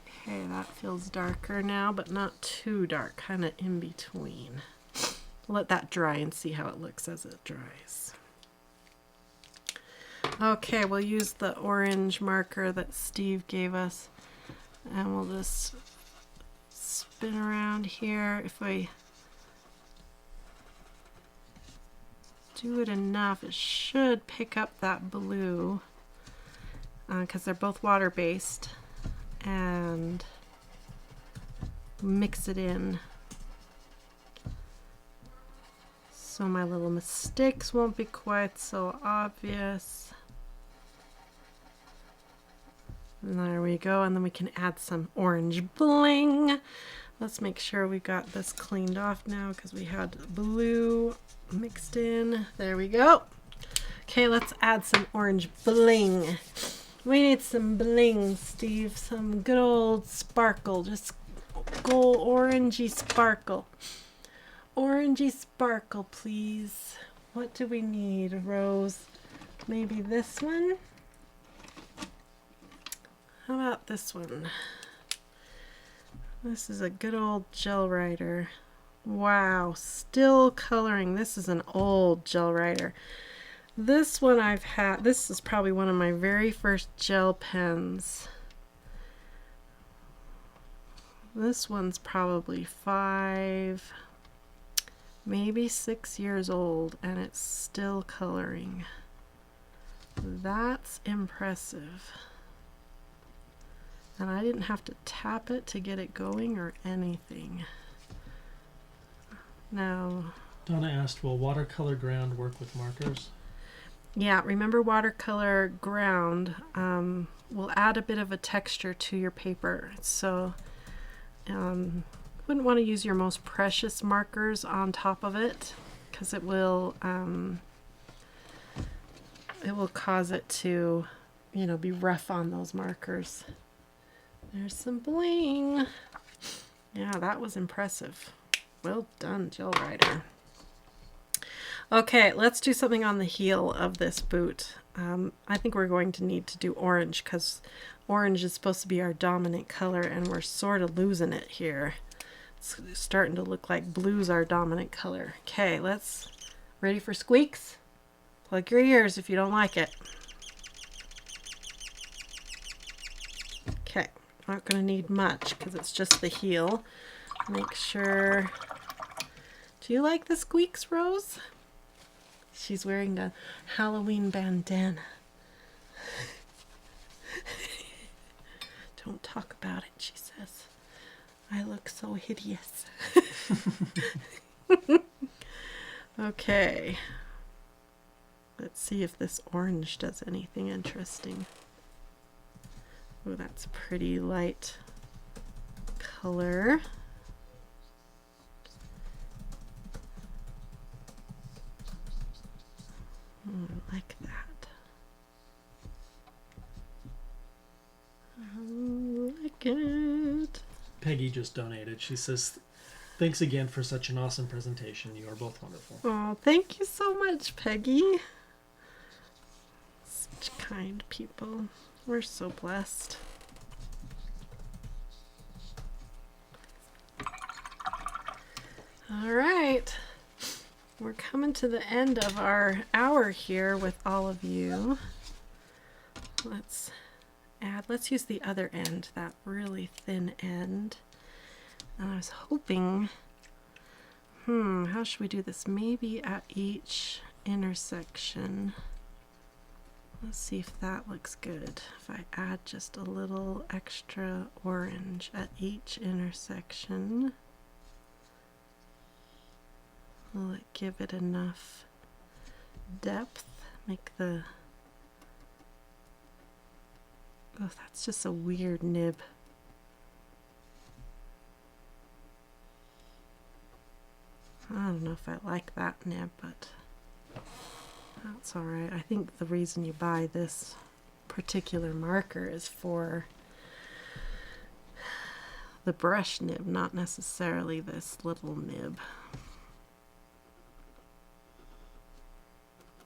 Okay, that feels darker now, but not too dark, kind of in between. Let that dry and see how it looks as it dries. Okay, we'll use the orange marker that Steve gave us. And we'll just spin around here. If I do it enough, it should pick up that blue because they're both water-based, and mix it in so my little mistakes won't be quite so obvious. And there we go, and then we can add some orange bling. Let's make sure we got this cleaned off now because we had blue mixed in. There we go. Okay, let's add some orange bling. We need some bling, Steve. Some good old sparkle. Just gold orangey sparkle. Orangey sparkle, please. What do we need, Rose? Maybe this one? How about this one? This is a good old gel writer. Wow, still coloring. This is an old gel writer. This one I've had, this is probably one of my very first gel pens. This one's probably 5, maybe 6 years old, and it's still coloring. That's impressive. And I didn't have to tap it to get it going or anything. Now, Donna asked, will watercolor ground work with markers? yeah, remember watercolor ground will add a bit of a texture to your paper. So wouldn't want to use your most precious markers on top of it because it will cause it to you know, be rough on those markers. There's some bling. Yeah, that was impressive. Well done, Jill Ryder. Okay, let's do something on the heel of this boot. I think we're going to need to do orange because orange is supposed to be our dominant color and we're sort of losing it here. It's starting to look like blue's our dominant color. Okay, ready for squeaks? Plug your ears if you don't like it. Okay, not going to need much because it's just the heel. Make sure. Do you like the squeaks, Rose? She's wearing a Halloween bandana. Don't talk about it, she says. I look so hideous. Okay. Let's see if this orange does anything interesting. Oh, that's a pretty light color. Oh, I like that. I like it. Peggy just donated. She says, thanks again for such an awesome presentation. You are both wonderful. Oh, thank you so much, Peggy. Such kind people. We're so blessed. All right. We're coming to the end of our hour here with all of you. Let's use the other end, that really thin end. And I was hoping, how should we do this? Maybe at each intersection. Let's see if that looks good. If I add just a little extra orange at each intersection. Will it give it enough depth? Make the... Oh, that's just a weird nib. I don't know if I like that nib, but that's alright. I think the reason you buy this particular marker is for the brush nib, not necessarily this little nib.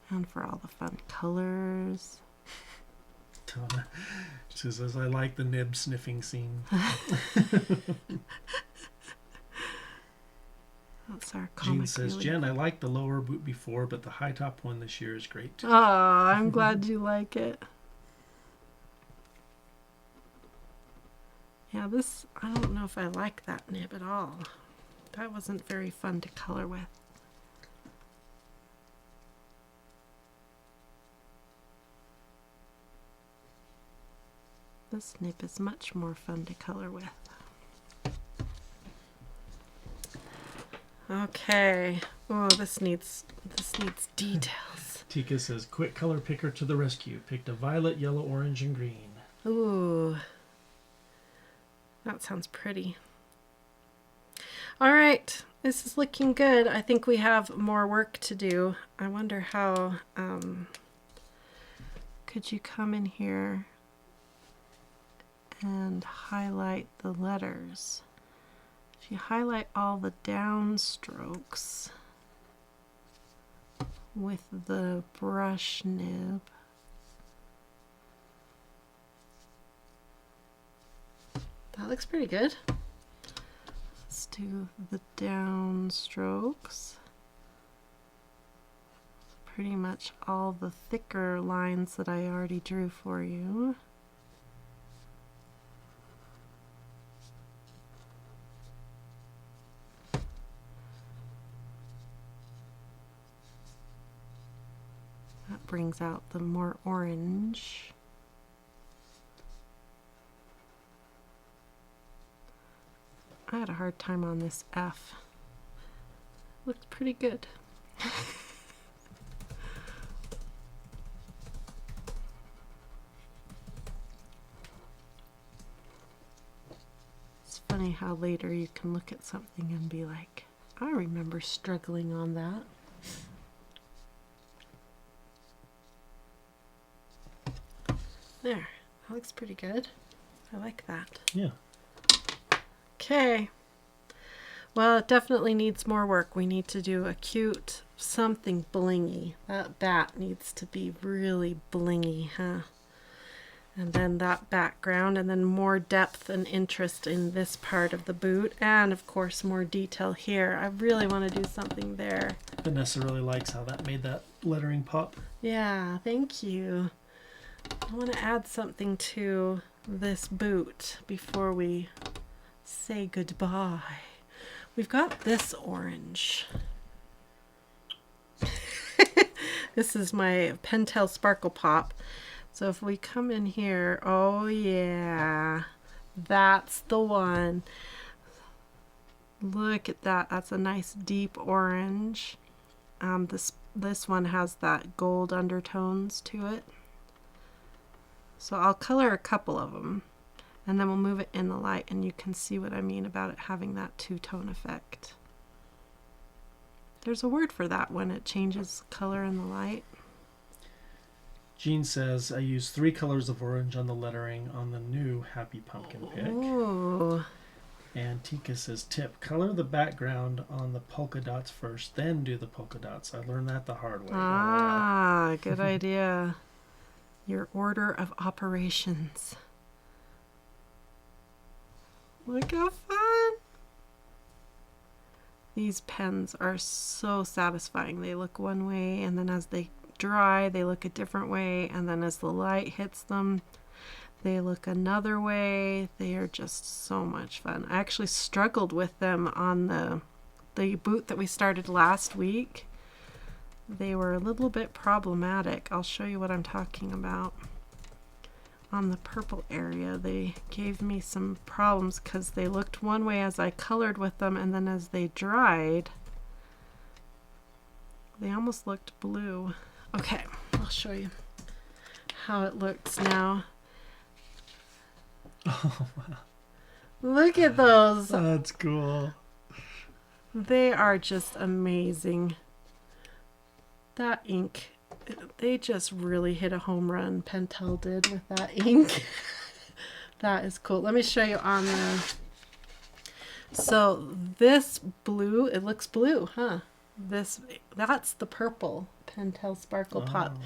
And for all the fun colors. She says, I like the nib sniffing scene. That's our comic. Jean says, Jen, I liked the lower boot before, but the high top one this year is great. Oh, I'm glad you like it. Yeah, this, I don't know if I like that nib at all. That wasn't very fun to color with. This nib is much more fun to color with. Okay. Oh, this needs details. Tika says, quick color picker to the rescue. Picked a violet, yellow, orange, and green. Ooh. That sounds pretty. All right. This is looking good. I think we have more work to do. I wonder how, could you come in here and highlight the letters? If you highlight all the down strokes with the brush nib, that looks pretty good. Let's do the down strokes. Pretty much all the thicker lines that I already drew for you. That brings out the more orange. I had a hard time on this F. Looks pretty good. It's funny how later you can look at something and be like, I remember struggling on that. There, that looks pretty good. I like that. Yeah. Okay. Well, it definitely needs more work. We need to do a cute something blingy. That bat needs to be really blingy, huh? And then that background, and then more depth and interest in this part of the boot, and of course more detail here. I really want to do something there. Vanessa really likes how that made that lettering pop. Yeah, thank you. I want to add something to this boot before we say goodbye. We've got this orange. This is my Pentel Sparkle Pop. So if we come in here, oh yeah, that's the one. Look at that. That's a nice deep orange. This one has that gold undertones to it. So I'll color a couple of them, and then we'll move it in the light, and you can see what I mean about it having that two-tone effect. There's a word for that when it changes color in the light. Jean says, I use 3 colors of orange on the lettering on the new Happy Pumpkin pick. Ooh. And Tika says, tip, color the background on the polka dots first, then do the polka dots. I learned that the hard way. Ah, good idea. Your order of operations. Look how fun. These pens are so satisfying. They look one way, and then as they dry, they look a different way, and then as the light hits them, they look another way. They are just so much fun. I actually struggled with them on the boot that we started last week. They were a little bit problematic. I'll show you what I'm talking about. On the purple area, they gave me some problems because they looked one way as I colored with them, and then as they dried, they almost looked blue. Okay, I'll show you how it looks now. Oh, wow. Look at those. That's cool. They are just amazing. That ink, they just really hit a home run, Pentel did with that ink. That is cool. Let me show you on the... So this blue, it looks blue, huh? That's the purple Pentel Sparkle Pop.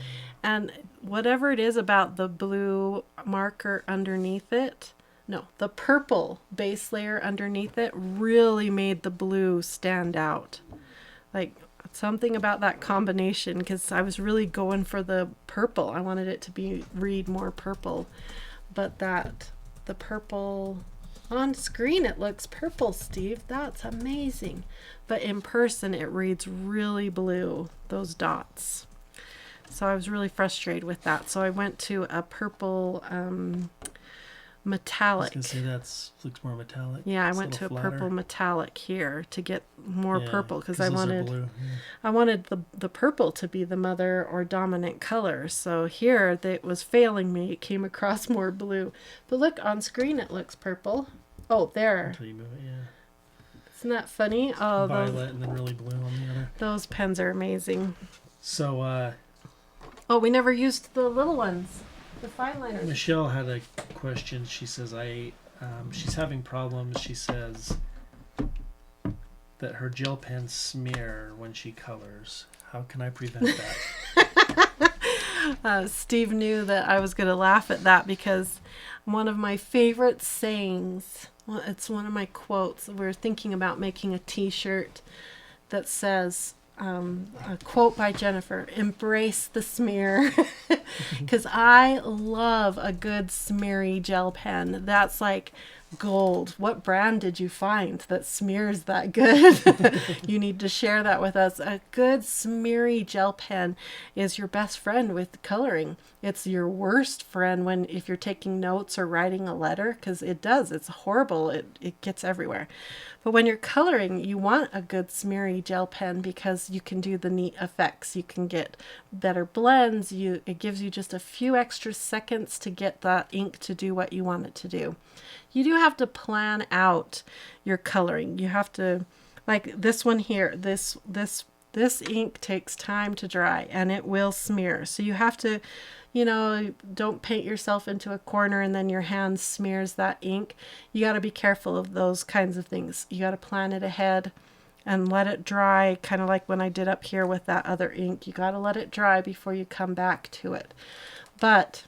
And whatever it is about the blue marker underneath it, no, the purple base layer underneath it really made the blue stand out. Like something about that combination, because I was really going for the purple. I wanted it to read more purple, but the purple on screen, it looks purple, Steve. That's amazing. But in person, it reads really blue, those dots. So I was really frustrated with that. So I went to a purple metallic. I was going to say looks more metallic. Yeah, I It's went to a flatter. purple metallic here to get more purple because I those are wanted blue. I wanted the purple to be the mother or dominant color. So here it was failing me. It came across more blue. But look, on screen it looks purple. Oh, there. Until you move it, yeah. Isn't that funny? Oh, Violet and then really blue on the other. those pens are amazing. So, Oh, we never used the little ones. The fine liners. Michelle had a question. She says, she's having problems. She says that her gel pens smear when she colors. How can I prevent that? Steve knew that I was going to laugh at that because one of my favorite sayings, well, it's one of my quotes. We're thinking about making a t-shirt that says, a quote by Jennifer, embrace the smear. Because I love a good smeary gel pen. That's like gold. What brand did you find that smears that good? You need to share that with us. A good smeary gel pen is your best friend with coloring. It's your worst friend if you're taking notes or writing a letter, because it's horrible. It gets everywhere. But when you're coloring, you want a good smeary gel pen because you can do the neat effects. You can get better blends. It gives you just a few extra seconds to get that ink to do what you want it to do. You do have to plan out your coloring. You have to, like this one here, this ink takes time to dry and it will smear. So you have to you know, don't paint yourself into a corner and then your hand smears that ink. You got to be careful of those kinds of things. You got to plan it ahead and let it dry, kind of like when I did up here with that other ink. You got to let it dry before you come back to it. But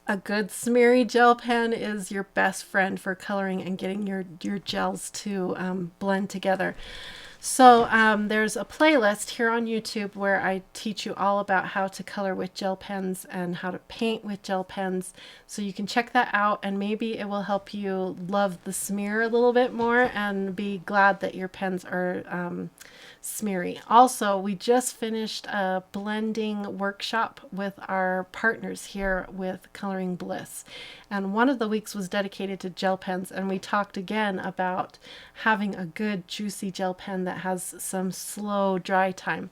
a good smeary gel pen is your best friend for coloring and getting your gels to blend together. So there's a playlist here on YouTube where I teach you all about how to color with gel pens and how to paint with gel pens. So you can check that out, and maybe it will help you love the smear a little bit more and be glad that your pens are smeary. Also, we just finished a blending workshop with our partners here with Coloring Bliss. And one of the weeks was dedicated to gel pens, and we talked again about having a good juicy gel pen that has some slow dry time.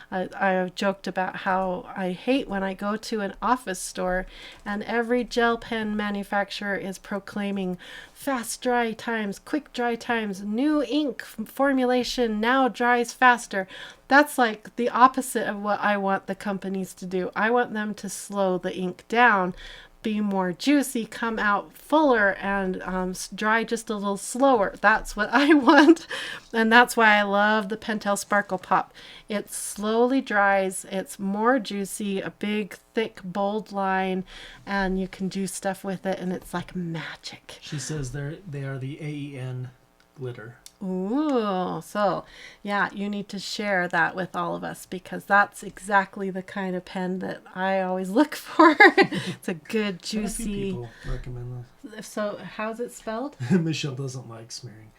I joked about how I hate when I go to an office store and every gel pen manufacturer is proclaiming fast dry times, quick dry times, new ink formulation now dries faster. That's like the opposite of what I want the companies to do. I want them to slow the ink down, be more juicy, come out fuller, and dry just a little slower. That's what I want. And that's why I love the Pentel Sparkle Pop. It slowly dries. It's more juicy, a big, thick, bold line, and you can do stuff with it, and it's like magic. She says they are the AEN glitter. Ooh, so yeah, you need to share that with all of us because that's exactly the kind of pen that I always look for. It's a good, juicy. A few people recommend this. So, how's it spelled? Michelle doesn't like smearing.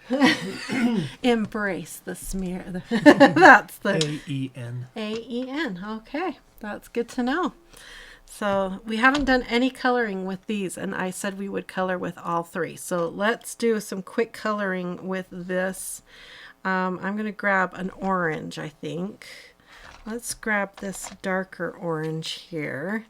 Embrace the smear. That's the AEN. AEN. Okay, that's good to know. So we haven't done any coloring with these, and I said we would color with all three. So let's do some quick coloring with this. I'm going to grab an orange, I think. Let's grab this darker orange here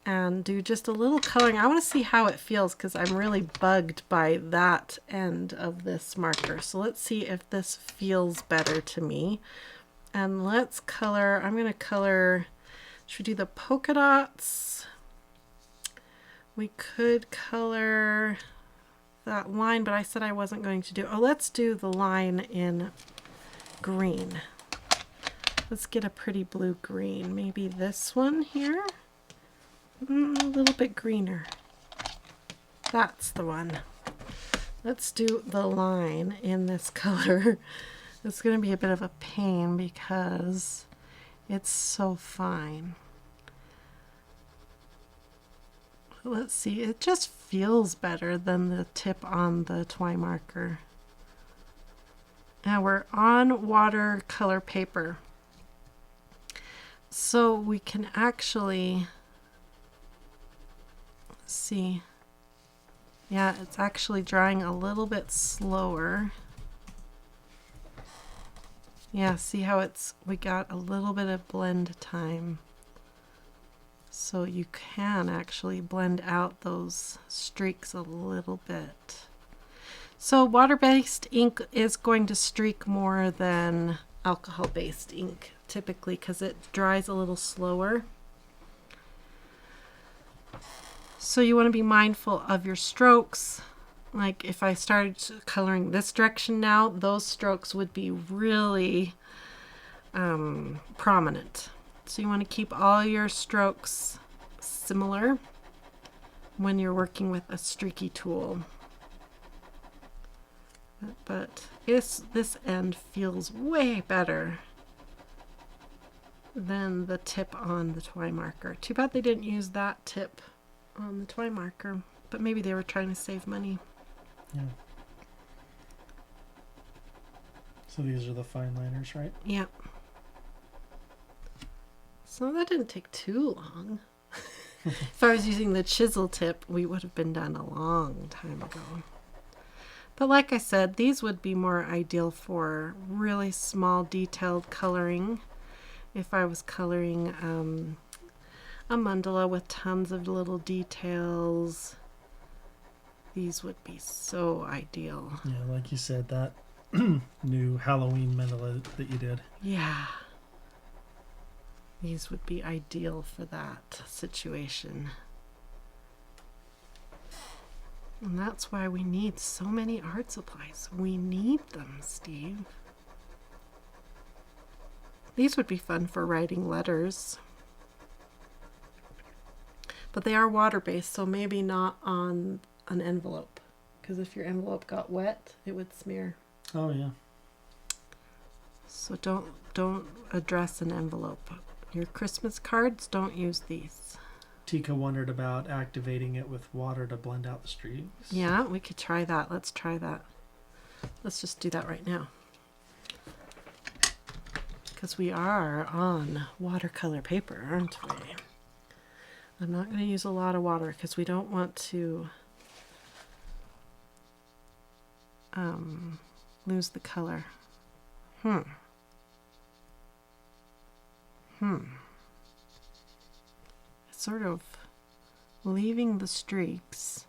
and do just a little coloring. I want to see how it feels because I'm really bugged by that end of this marker. So let's see if this feels better to me. And let's color. I'm going to color. Should we do the polka dots? We could color that line, but I said I wasn't going to do. Oh, let's do the line in green. Let's get a pretty blue green. Maybe this one here. A little bit greener. That's the one. Let's do the line in this color. It's going to be a bit of a pain because it's so fine. Let's see, it just feels better than the tip on the TwiMarker. Now we're on watercolor paper. So we can actually see. Yeah, it's actually drying a little bit slower. Yeah, see how we got a little bit of blend time. So you can actually blend out those streaks a little bit. So water-based ink is going to streak more than alcohol-based ink typically because it dries a little slower. So you want to be mindful of your strokes. Like if I started coloring this direction now, those strokes would be really prominent. So you want to keep all your strokes similar when you're working with a streaky tool. But this end feels way better than the tip on the TwiMarker. Too bad they didn't use that tip on the TwiMarker, but maybe they were trying to save money. Yeah. So these are the fine liners, right? Yep. So that didn't take too long. If I was using the chisel tip, we would have been done a long time ago. But like I said, these would be more ideal for really small detailed coloring. If I was coloring a mandala with tons of little details, these would be so ideal. Yeah, like you said, that new Halloween mandala that you did. Yeah. These would be ideal for that situation. And that's why we need so many art supplies. We need them, Steve. These would be fun for writing letters. But they are water-based, so maybe not on an envelope. Because if your envelope got wet, it would smear. Oh, yeah. So don't address an envelope. Your Christmas cards, don't use these. Tika wondered about activating it with water to blend out the streaks. Yeah, we could try that. Let's try that. Let's just do that right now. Because we are on watercolor paper, aren't we? I'm not going to use a lot of water because we don't want to lose the color. It's sort of leaving the streaks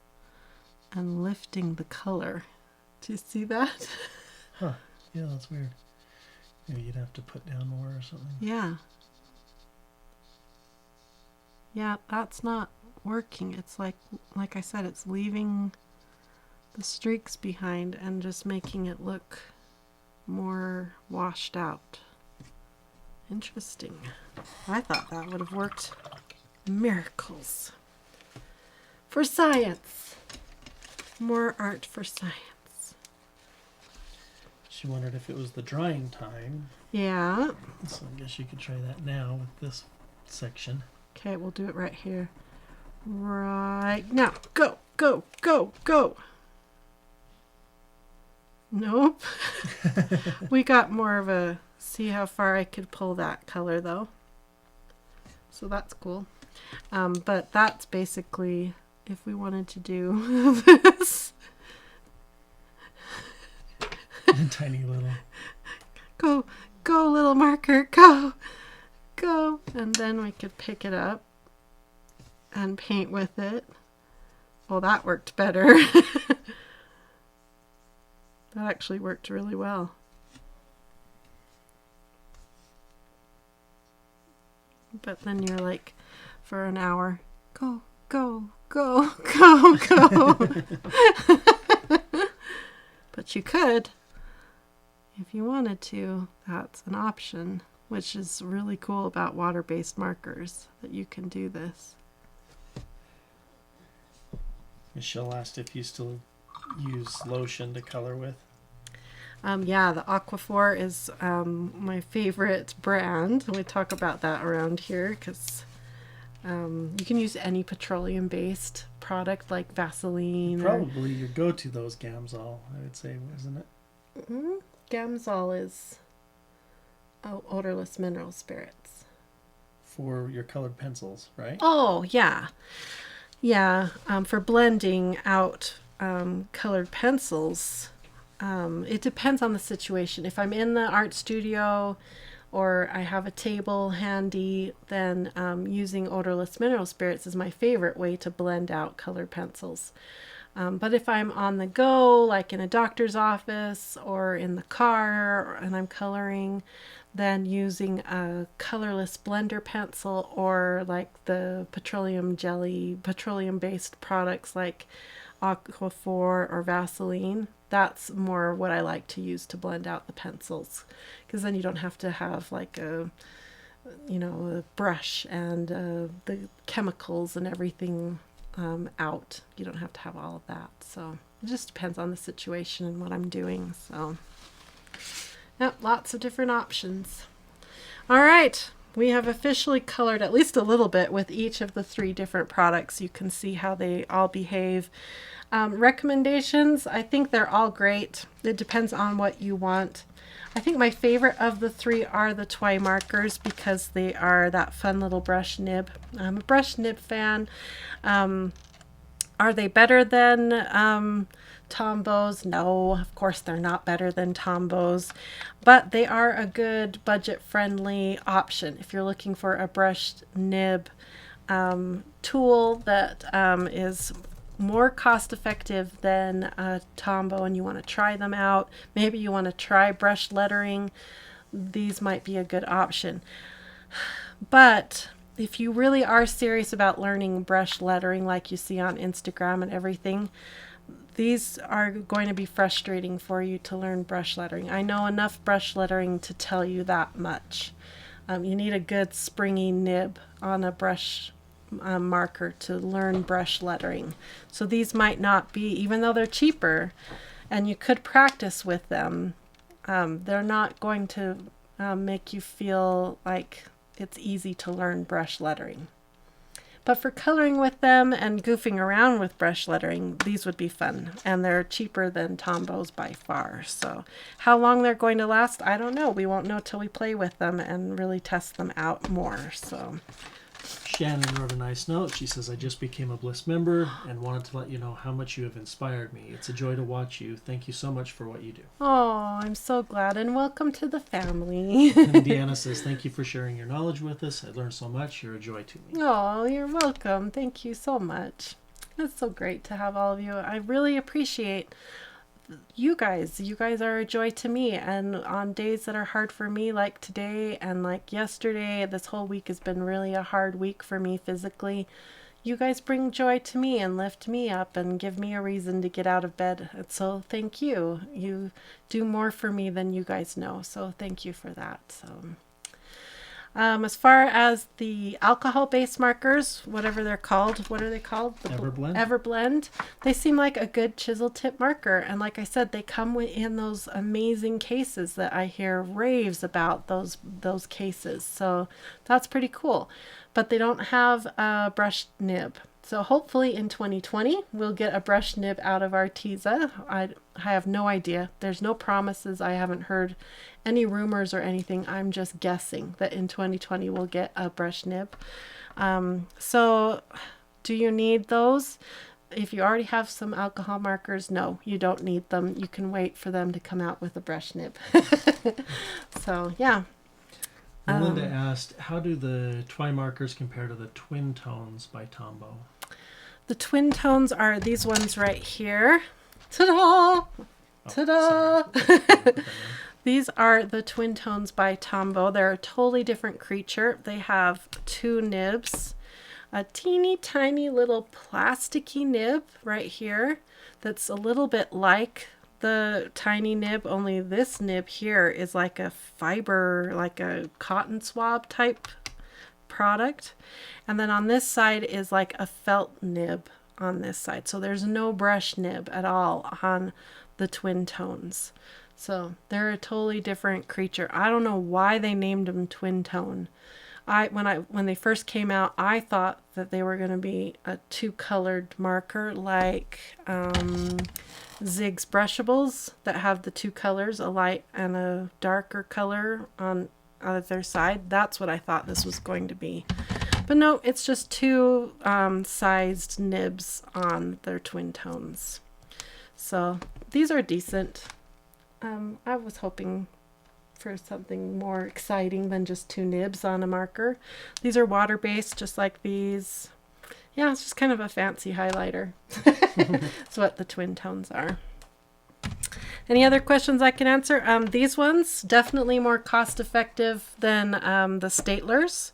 and lifting the color. Do you see that? Huh. Yeah, that's weird. Maybe you'd have to put down more or something. Yeah. Yeah, that's not working. It's like I said, it's leaving the streaks behind and just making it look more washed out. Interesting. I thought that would have worked miracles. For science. More art for science. She wondered if it was the drying time. Yeah. So I guess you could try that now with this section. Okay, we'll do it right here. Right now. Go, go, go, go. Nope. We got more of a, see how far I could pull that color though. So that's cool. But that's basically, if we wanted to do this. Tiny little. Go, go little marker, go, go. And then we could pick it up and paint with it. Well, that worked better. That actually worked really well. But then you're like, for an hour, go, go, go, go, go. But you could, if you wanted to, that's an option, which is really cool about water-based markers, that you can do this. Michelle asked if you still use lotion to color with. Yeah, the Aquaphor is my favorite brand. We talk about that around here because you can use any petroleum-based product like Vaseline. Probably your go-to those Gamsol, I would say, isn't it? Mm-hmm. Gamsol is odorless mineral spirits. For your colored pencils, right? Oh, yeah. Yeah, for blending out colored pencils, it depends on the situation. If I'm in the art studio or I have a table handy, then using odorless mineral spirits is my favorite way to blend out colored pencils. But if I'm on the go, like in a doctor's office or in the car and I'm coloring, then using a colorless blender pencil or like the petroleum jelly, petroleum-based products like Aquaphor or Vaseline, that's more what I like to use to blend out the pencils, because then you don't have to have like a brush and the chemicals and everything out. You don't have to have all of that. So it just depends on the situation and what I'm doing. So yep, lots of different options. All right, we have officially colored at least a little bit with each of the 3 different products. You can see how they all behave. Recommendations, I think they're all great. It depends on what you want. I think my favorite of the 3 are the TwiMarkers because they are that fun little brush nib. I'm a brush nib fan. Are they better than Tombows? No, of course they're not better than Tombows, but they are a good budget-friendly option if you're looking for a brushed nib tool that is more cost-effective than a Tombow and you want to try them out. Maybe you want to try brush lettering. These might be a good option. But if you really are serious about learning brush lettering like you see on Instagram and everything, these are going to be frustrating for you to learn brush lettering. I know enough brush lettering to tell you that much. You need a good springy nib on a brush marker to learn brush lettering. So these might not be, even though they're cheaper and you could practice with them, they're not going to make you feel like it's easy to learn brush lettering. But for coloring with them and goofing around with brush lettering, these would be fun. And they're cheaper than Tombows by far. So how long they're going to last, I don't know. We won't know till we play with them and really test them out more. So Shannon wrote a nice note. She says, I just became a Bliss member and wanted to let you know how much you have inspired me. It's a joy to watch you. Thank you so much for what you do. oh, I'm so glad, and welcome to the family. And Deanna says, thank you for sharing your knowledge with us. I learned so much. You're a joy to me. Oh, you're welcome. Thank you so much. It's so great to have all of you. I really appreciate you guys. You guys are a joy to me, and on days that are hard for me, like today and like yesterday, this whole week has been really a hard week for me physically. You guys bring joy to me and lift me up and give me a reason to get out of bed. And so thank you. You do more for me than you guys know. So thank you for that. So as far as the alcohol-based markers, whatever they're called, what are they called? The Everblend. Everblend. They seem like a good chisel tip marker. And like I said, they come in those amazing cases that I hear raves about, those cases. So that's pretty cool. But they don't have a brush nib. So hopefully in 2020, we'll get a brush nib out of Arteza. I have no idea. There's no promises. I haven't heard any rumors or anything. I'm just guessing that in 2020 we'll get a brush nib. So do you need those? If you already have some alcohol markers, no, you don't need them. You can wait for them to come out with a brush nib. So yeah. Melinda asked, how do the TwiMarkers compare to the Twin Tones by Tombow? The twin tones are these ones right here. Ta-da! Oh, Ta-da! sorry. These are the twin tones by Tombow. They're a totally different creature. They have two nibs, a teeny tiny little plasticky nib right here that's a little bit like the tiny nib, only this nib here is like a fiber, like a cotton swab type product. And then on this side is like a felt nib on this side. So there's no brush nib at all on the twin tones. So they're a totally different creature. I don't know why they named them twin tone. When they first came out, I thought that they were going to be a two-colored marker like Zig's brushables that have the two colors, a light and a darker color on either side. That's what I thought this was going to be. But no, it's just two sized nibs on their twin tones. So these are decent. I was hoping for something more exciting than just two nibs on a marker. These are water-based, just like these. Yeah, it's just kind of a fancy highlighter. That's what the twin tones are. Any other questions I can answer? These ones, definitely more cost-effective than the Staedtlers.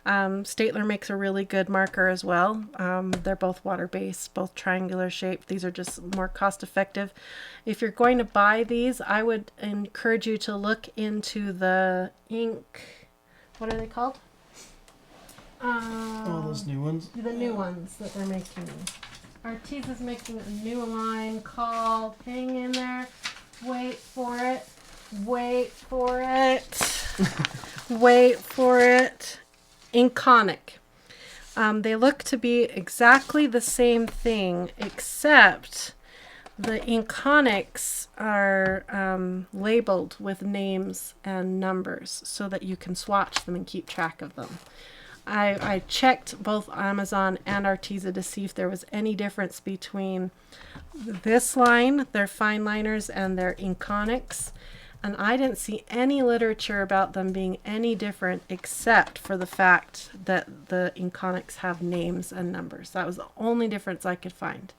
Staedtler makes a really good marker as well. They're both water-based, both triangular shaped. These are just more cost-effective. If you're going to buy these, I would encourage you to look into the ink. What are they called? All those new ones. The new ones that they're making. Arteza's making a new line called, hang in there, wait for it, wait for it, wait for it, Inconic. They look to be exactly the same thing, except the Inconics are labeled with names and numbers so that you can swatch them and keep track of them. I checked both Amazon and Arteza to see if there was any difference between this line, their fine liners, and their Inconics. And I didn't see any literature about them being any different except for the fact that the Inconics have names and numbers. That was the only difference I could find.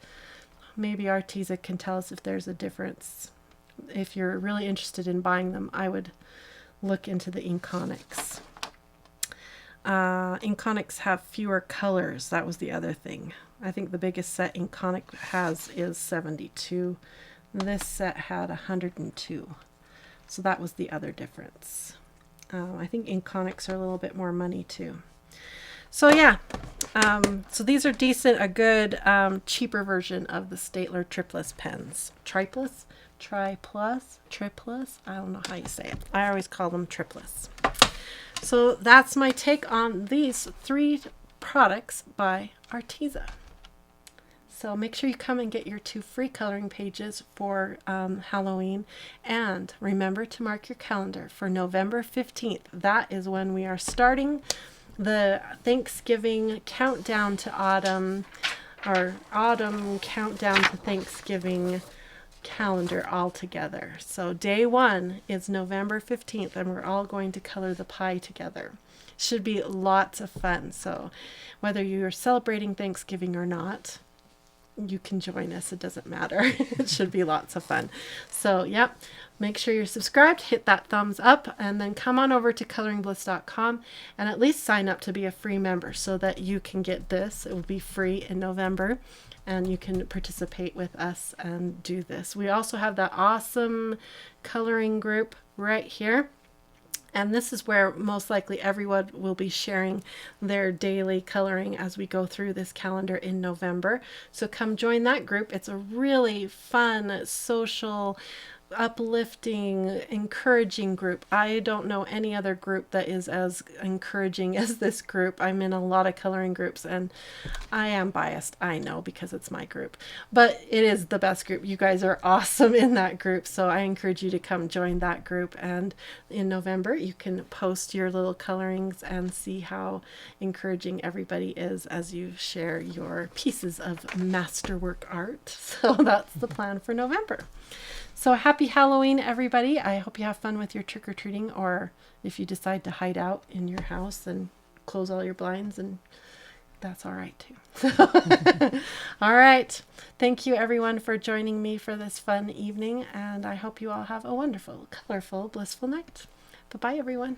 Maybe Arteza can tell us if there's a difference. If you're really interested in buying them, I would look into the Inconics. Inconics have fewer colors. That was the other thing. I think the biggest set Inconic has is 72. This set had 102. So that was the other difference. I think Inconics are a little bit more money too. So yeah, so these are decent, a good cheaper version of the Staedtler Triplus pens. Triplus? Triplus? I don't know how you say it. I always call them Triplus. So that's my take on these 3 products by Arteza. So make sure you come and get your 2 free coloring pages for Halloween. And remember to mark your calendar for November 15th. That is when we are starting the Thanksgiving countdown to autumn, or autumn countdown to Thanksgiving calendar all together. So day 1 is November 15th, and we're all going to color the pie together. Should be lots of fun. So whether you're celebrating Thanksgiving or not, you can join us. It doesn't matter. It should be lots of fun. So yep, make sure you're subscribed, hit that thumbs up, and then come on over to coloringbliss.com and at least sign up to be a free member so that you can get this. It will be free in November and you can participate with us and do this. We also have that awesome coloring group right here. And this is where most likely everyone will be sharing their daily coloring as we go through this calendar in November. So come join that group. It's a really fun, social, uplifting, encouraging group. I don't know any other group that is as encouraging as this group. I'm in a lot of coloring groups and I am biased, I know, because it's my group, but it is the best group. You guys are awesome in that group, so I encourage you to come join that group. And in November you can post your little colorings and see how encouraging everybody is as you share your pieces of masterwork art. So that's the plan for November. So happy Halloween, everybody. I hope you have fun with your trick-or-treating, or if you decide to hide out in your house and close all your blinds, and that's all right too. All right. Thank you everyone for joining me for this fun evening, and I hope you all have a wonderful, colorful, blissful night. Bye-bye, everyone.